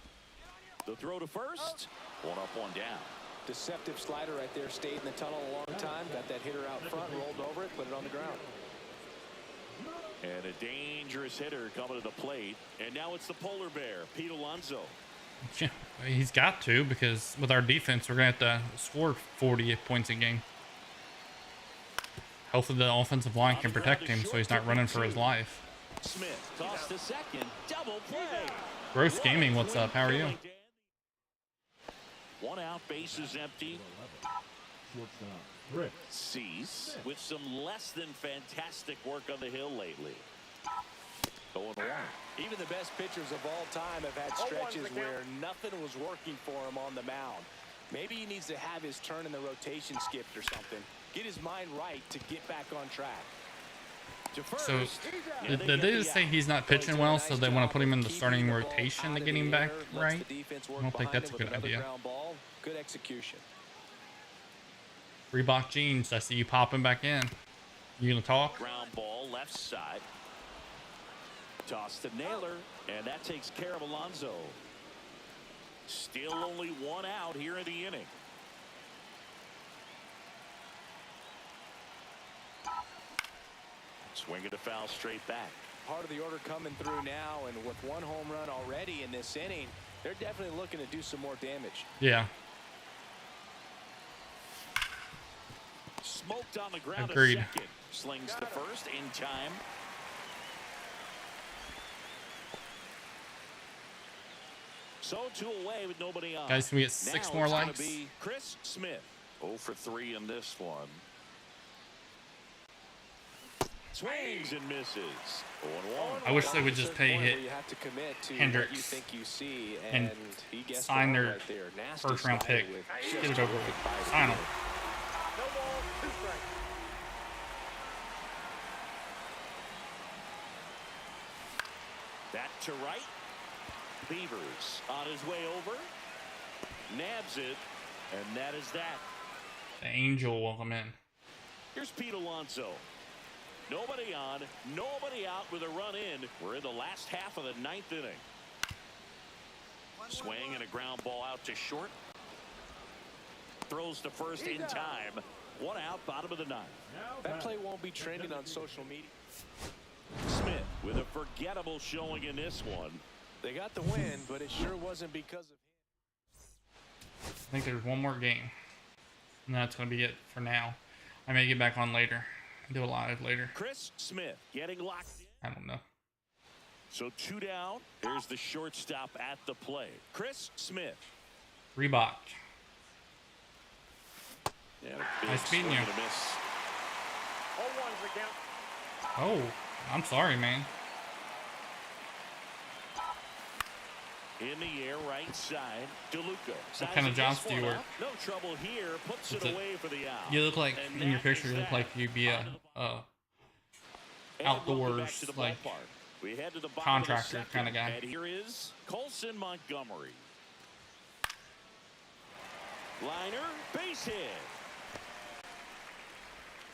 The throw to first. One up, one down. Deceptive slider right there. Stayed in the tunnel a long time. Got that hitter out front, rolled over it, put it on the ground. And a dangerous hitter coming to the plate. And now it's the polar bear, Pete Alonso. Yeah, he's got to, because with our defense, we're going to have to score 48 points a game. Hopefully the offensive line can protect him so he's not running for his life. Smith toss to second, double play. Gross Gaming, what's up? How are you? One out, bases empty. Shortstop, Chris. Cease with some less than fantastic work on the hill lately. 0-1. Even the best pitchers of all time have had stretches where nothing was working for him on the mound. Maybe he needs to have his turn in the rotation skipped or something. Get his mind right to get back on track. So, did they just say he's not pitching well, so they want to put him in the starting rotation to get him back right? I don't think that's a good idea. Good execution. Reebok jeans, I see you popping back in. You gonna talk? Ground ball left side. Toss to Naylor, and that takes care of Alonso. Still only one out here in the inning. Swinging a foul straight back. Part of the order coming through now, and with one home run already in this inning, they're definitely looking to do some more damage. Yeah. Smoked on the ground. Agreed. A second. Slings to first in time. So 2 away with nobody on. Guys, can we get 6 more likes? Be Chris Smith. 0 for 3 in this one. Swings and misses. 0-1. I wish they would just pay Hendricks and sign their first round pick. Get it over with. Sign them. No ball, 2 strikes. Back to right. Beavers on his way over. Nabs it. And that is that. The Angel, welcome in. Here's Pete Alonso. Nobody on, nobody out with a run in. We're in the last half of the 9th inning. Swing and a ground ball out to short. Throws to first in time. 1 out, bottom of the 9th. That play won't be trending on social media. Smith with a forgettable showing in this one. They got the win, but it sure wasn't because of him. I think there's one more game. And that's going to be it for now. I may get back on later. Do a live later. Chris Smith getting locked in. I don't know. So 2 down. There's the shortstop at the plate. Chris Smith. Reebok. Yeah, Nice meeting you. 0-1's the count. Oh, I'm sorry, man. In the air, right side, DeLuca. What kind of jobs do you work? No trouble here. Puts it away for the out. You look like, in your picture, you look like you'd be a outdoors, like, we head to the contractor kind of guy. And here is Colson Montgomery. Liner, base hit.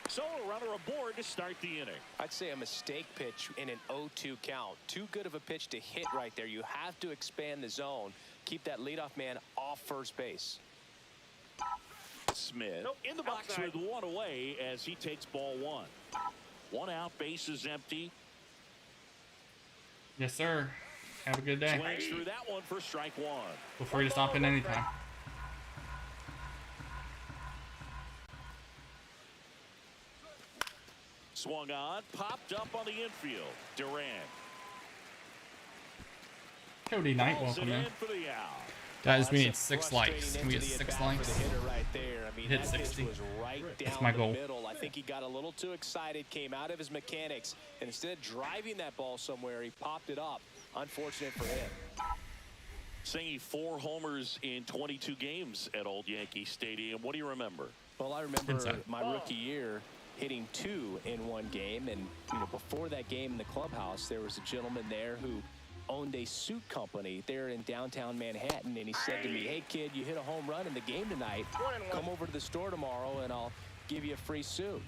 So a runner aboard to start the inning. I'd say a mistake pitch in an 0-2 count. Too good of a pitch to hit right there. You have to expand the zone. Keep that leadoff man off first base. Smith in the box with one away as he takes ball one. One out, base is empty. Yes, sir. Have a good day. Swings through that one for strike one. Feel free to stop in anytime. Swung on, popped up on the infield. Durant. Cody Knight, welcome in. Guys, we need 6 likes. Can we get 6 likes? Hit 60. That's my goal. I think he got a little too excited, came out of his mechanics, and instead of driving that ball somewhere, he popped it up. Unfortunate for him. Saying 4 homers in 22 games at Old Yankee Stadium. What do you remember? Well, I remember my rookie year hitting 2 in one game, and before that game in the clubhouse, there was a gentleman there who owned a suit company there in downtown Manhattan, and he said to me, "Hey kid, you hit a home run in the game tonight. Come over to the store tomorrow and I'll give you a free suit."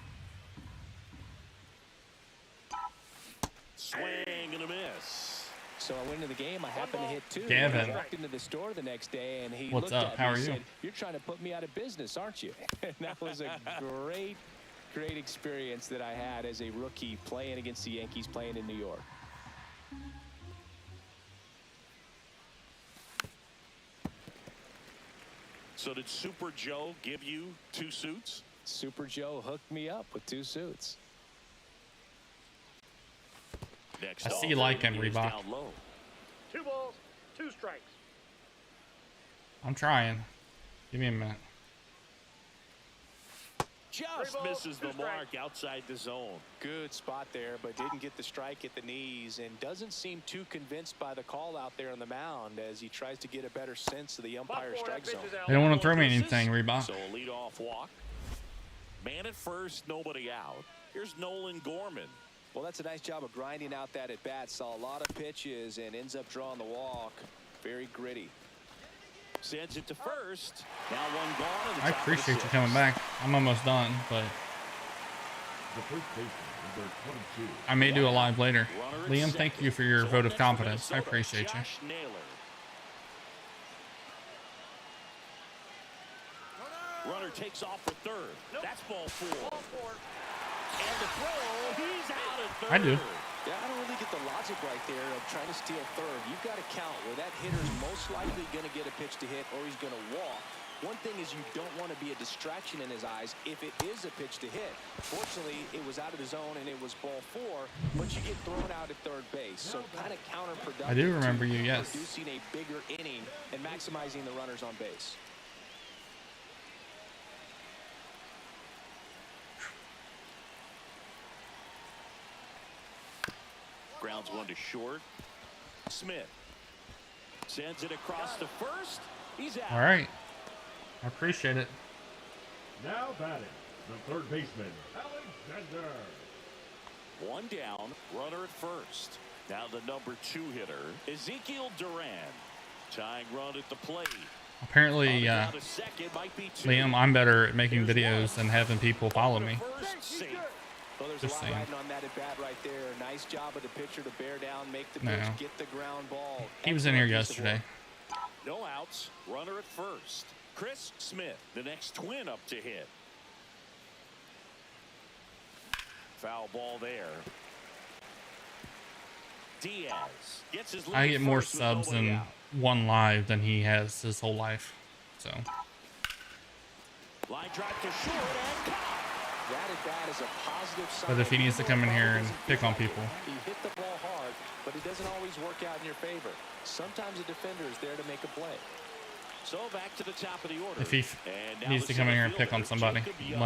Swing and a miss. So I went into the game. I happened to hit 2. Gavin. I walked into the store the next day, and he What's looked up? at How me are and you? said, "You're trying to put me out of business, aren't you?" And that was a great experience that I had as a rookie playing against the Yankees, playing in New York. So did Super Joe give you 2 suits? Super Joe hooked me up with 2 suits. Next I see you like him, Reebok. 2 balls, 2 strikes. I'm trying. Give me a minute. Just misses the mark outside the zone. Good spot there, but didn't get the strike at the knees, and doesn't seem too convinced by the call out there on the mound as he tries to get a better sense of the umpire strike zone. They don't want to throw me anything, Reebok. So a leadoff walk. Man at first, nobody out. Here's Nolan Gorman. Well, that's a nice job of grinding out that at bat. Saw a lot of pitches and ends up drawing the walk. Very gritty. Sends it to first. Now one gone. I appreciate you coming back. I'm almost done, but The first baseman, number 22. I may do a live later. Liam, thank you for your vote of confidence. I appreciate you. Josh Naylor. Runner takes off for third. That's ball 4. And the throw, he's out at third. I do. Yeah, I don't really get the logic right there of trying to steal third. You've got to count where that hitter's most likely going to get a pitch to hit or he's going to walk. One thing is you don't want to be a distraction in his eyes if it is a pitch to hit. Fortunately, it was out of the zone and it was ball 4, but you get thrown out at third base. So kind of counterproductive. I do remember you, yes. Producing a bigger inning and maximizing the runners on base. Grounds one to short. Smith sends it across to first. He's out. All right. I appreciate it. Now batting, the third baseman, Alexander. One down, runner at first. Now the number 2 hitter, Ezekiel Duran. Tying run at the plate. Apparently, Liam, I'm better at making videos than having people follow me. Well, there's Just a lot saying. riding on that at bat right there. Nice job of the pitcher to bear down, make the pitch, No. get the ground ball. He was in here Excellent piece of yesterday. work. No outs, runner at first. Chris Smith, the next twin up to hit. Foul ball there. Diaz gets his lead I get more first with subs nobody in out. one live than he has his whole life. So Line drive to short and caught. That at bat is a positive sign. but if he needs to come in here and pick on people, He hit the ball hard, but it doesn't always work out in your favor. Sometimes a defender is there to make a play. So back to the top of the order. if he And now needs the to come in center here and pick on fielder, somebody, Jacob Young.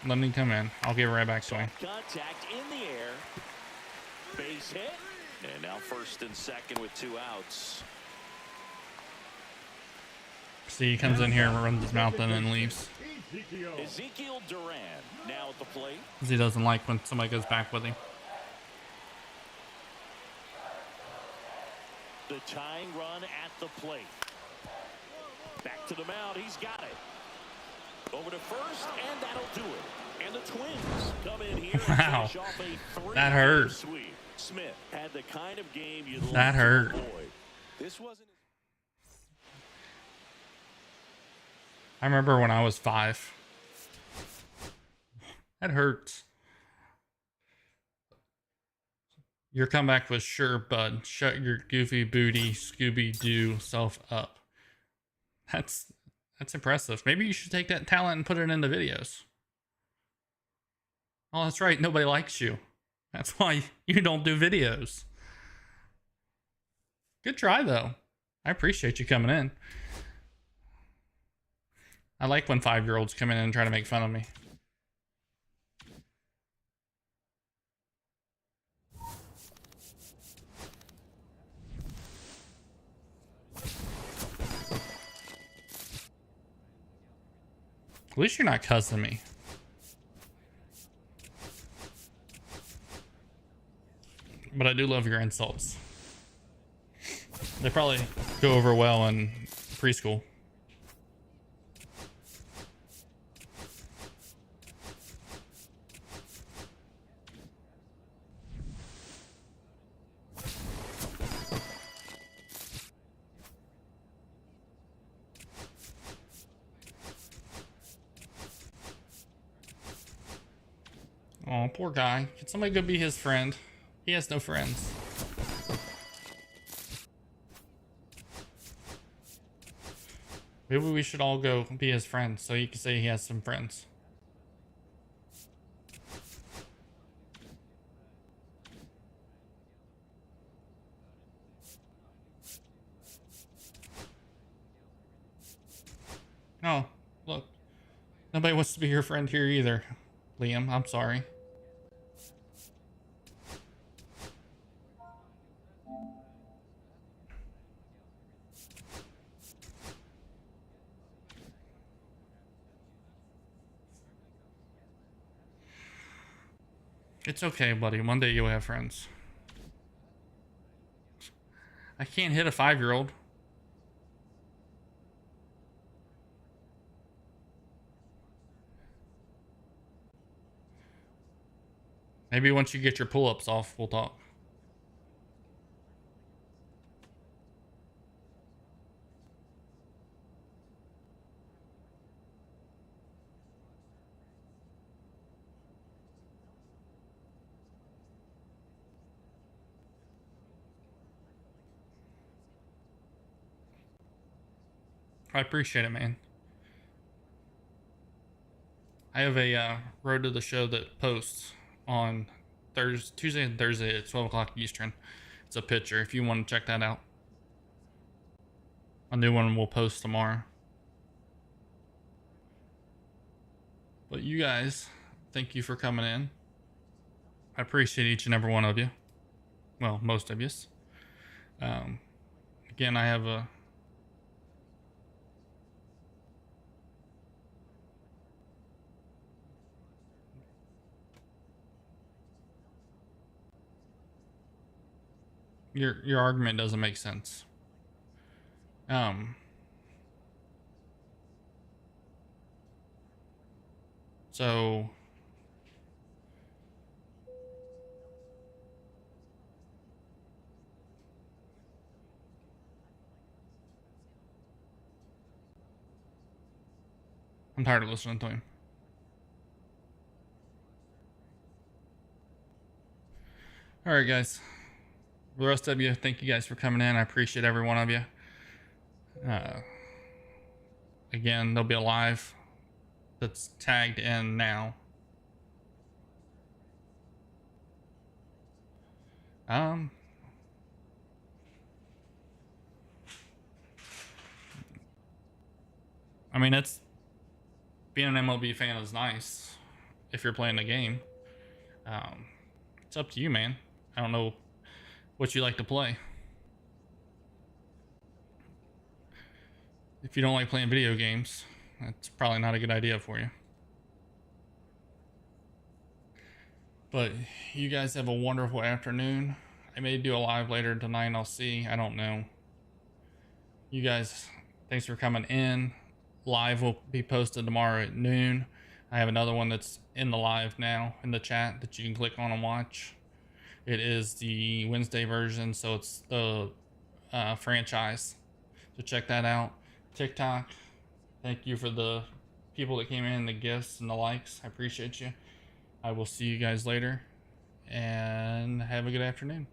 let him come in. I'll give it right back to him. Contact in the air. Base hit. And now first and second with 2 outs. See, he comes in here and runs his mouth and then leaves. Ezekiel Duran now at the plate. Because he doesn't like when somebody goes back with him. The tying run at the plate. Back to the mound. He's got it. Over to first, and that'll do it. And the Twins come in here and wow. finish off a 3-2 that hurt. sweep. Smith had the kind of game you'd that hurt. This wasn't. I remember when I was 5. That hurts. Your comeback was sure, bud. Shut your goofy booty Scooby-Doo self up. That's impressive. Maybe you should take that talent and put it into videos. Oh, that's right. Nobody likes you. That's why you don't do videos. Good try, though. I appreciate you coming in. I like when 5-year-olds come in and try to make fun of me. At least you're not cussing me. But I do love your insults. They probably go over well in preschool. Oh, poor guy. Can somebody go be his friend? He has no friends. Maybe we should all go be his friends so he can say he has some friends. Oh, look. Nobody wants to be your friend here either, Liam. I'm sorry. It's okay, buddy. One day you'll have friends. I can't hit a 5-year-old. Maybe once you get your pull-ups off, we'll talk. I appreciate it, man. I have a Road to the Show that posts on Tuesday and Thursday at 12 o'clock Eastern. It's a picture if you want to check that out. A new one will post tomorrow. But you guys, thank you for coming in. I appreciate each and every one of you. Well, most of you. Again, I have a Your argument doesn't make sense. So I'm tired of listening to him. All right, guys. The rest of you, thank you guys for coming in. I appreciate every one of you. Again, there'll be a live that's tagged in now. I mean, it's being an MLB fan is nice if you're playing the game. It's up to you, man. I don't know what you like to play. If you don't like playing video games, that's probably not a good idea for you. But you guys have a wonderful afternoon. I may do a live later tonight. I'll see. I don't know. You guys, thanks for coming in. Live will be posted tomorrow at noon. I have another one that's in the live now in the chat that you can click on and watch. It is the Wednesday version, so it's the franchise. So check that out. TikTok, thank you for the people that came in, the gifts and the likes. I appreciate you. I will see you guys later, and have a good afternoon.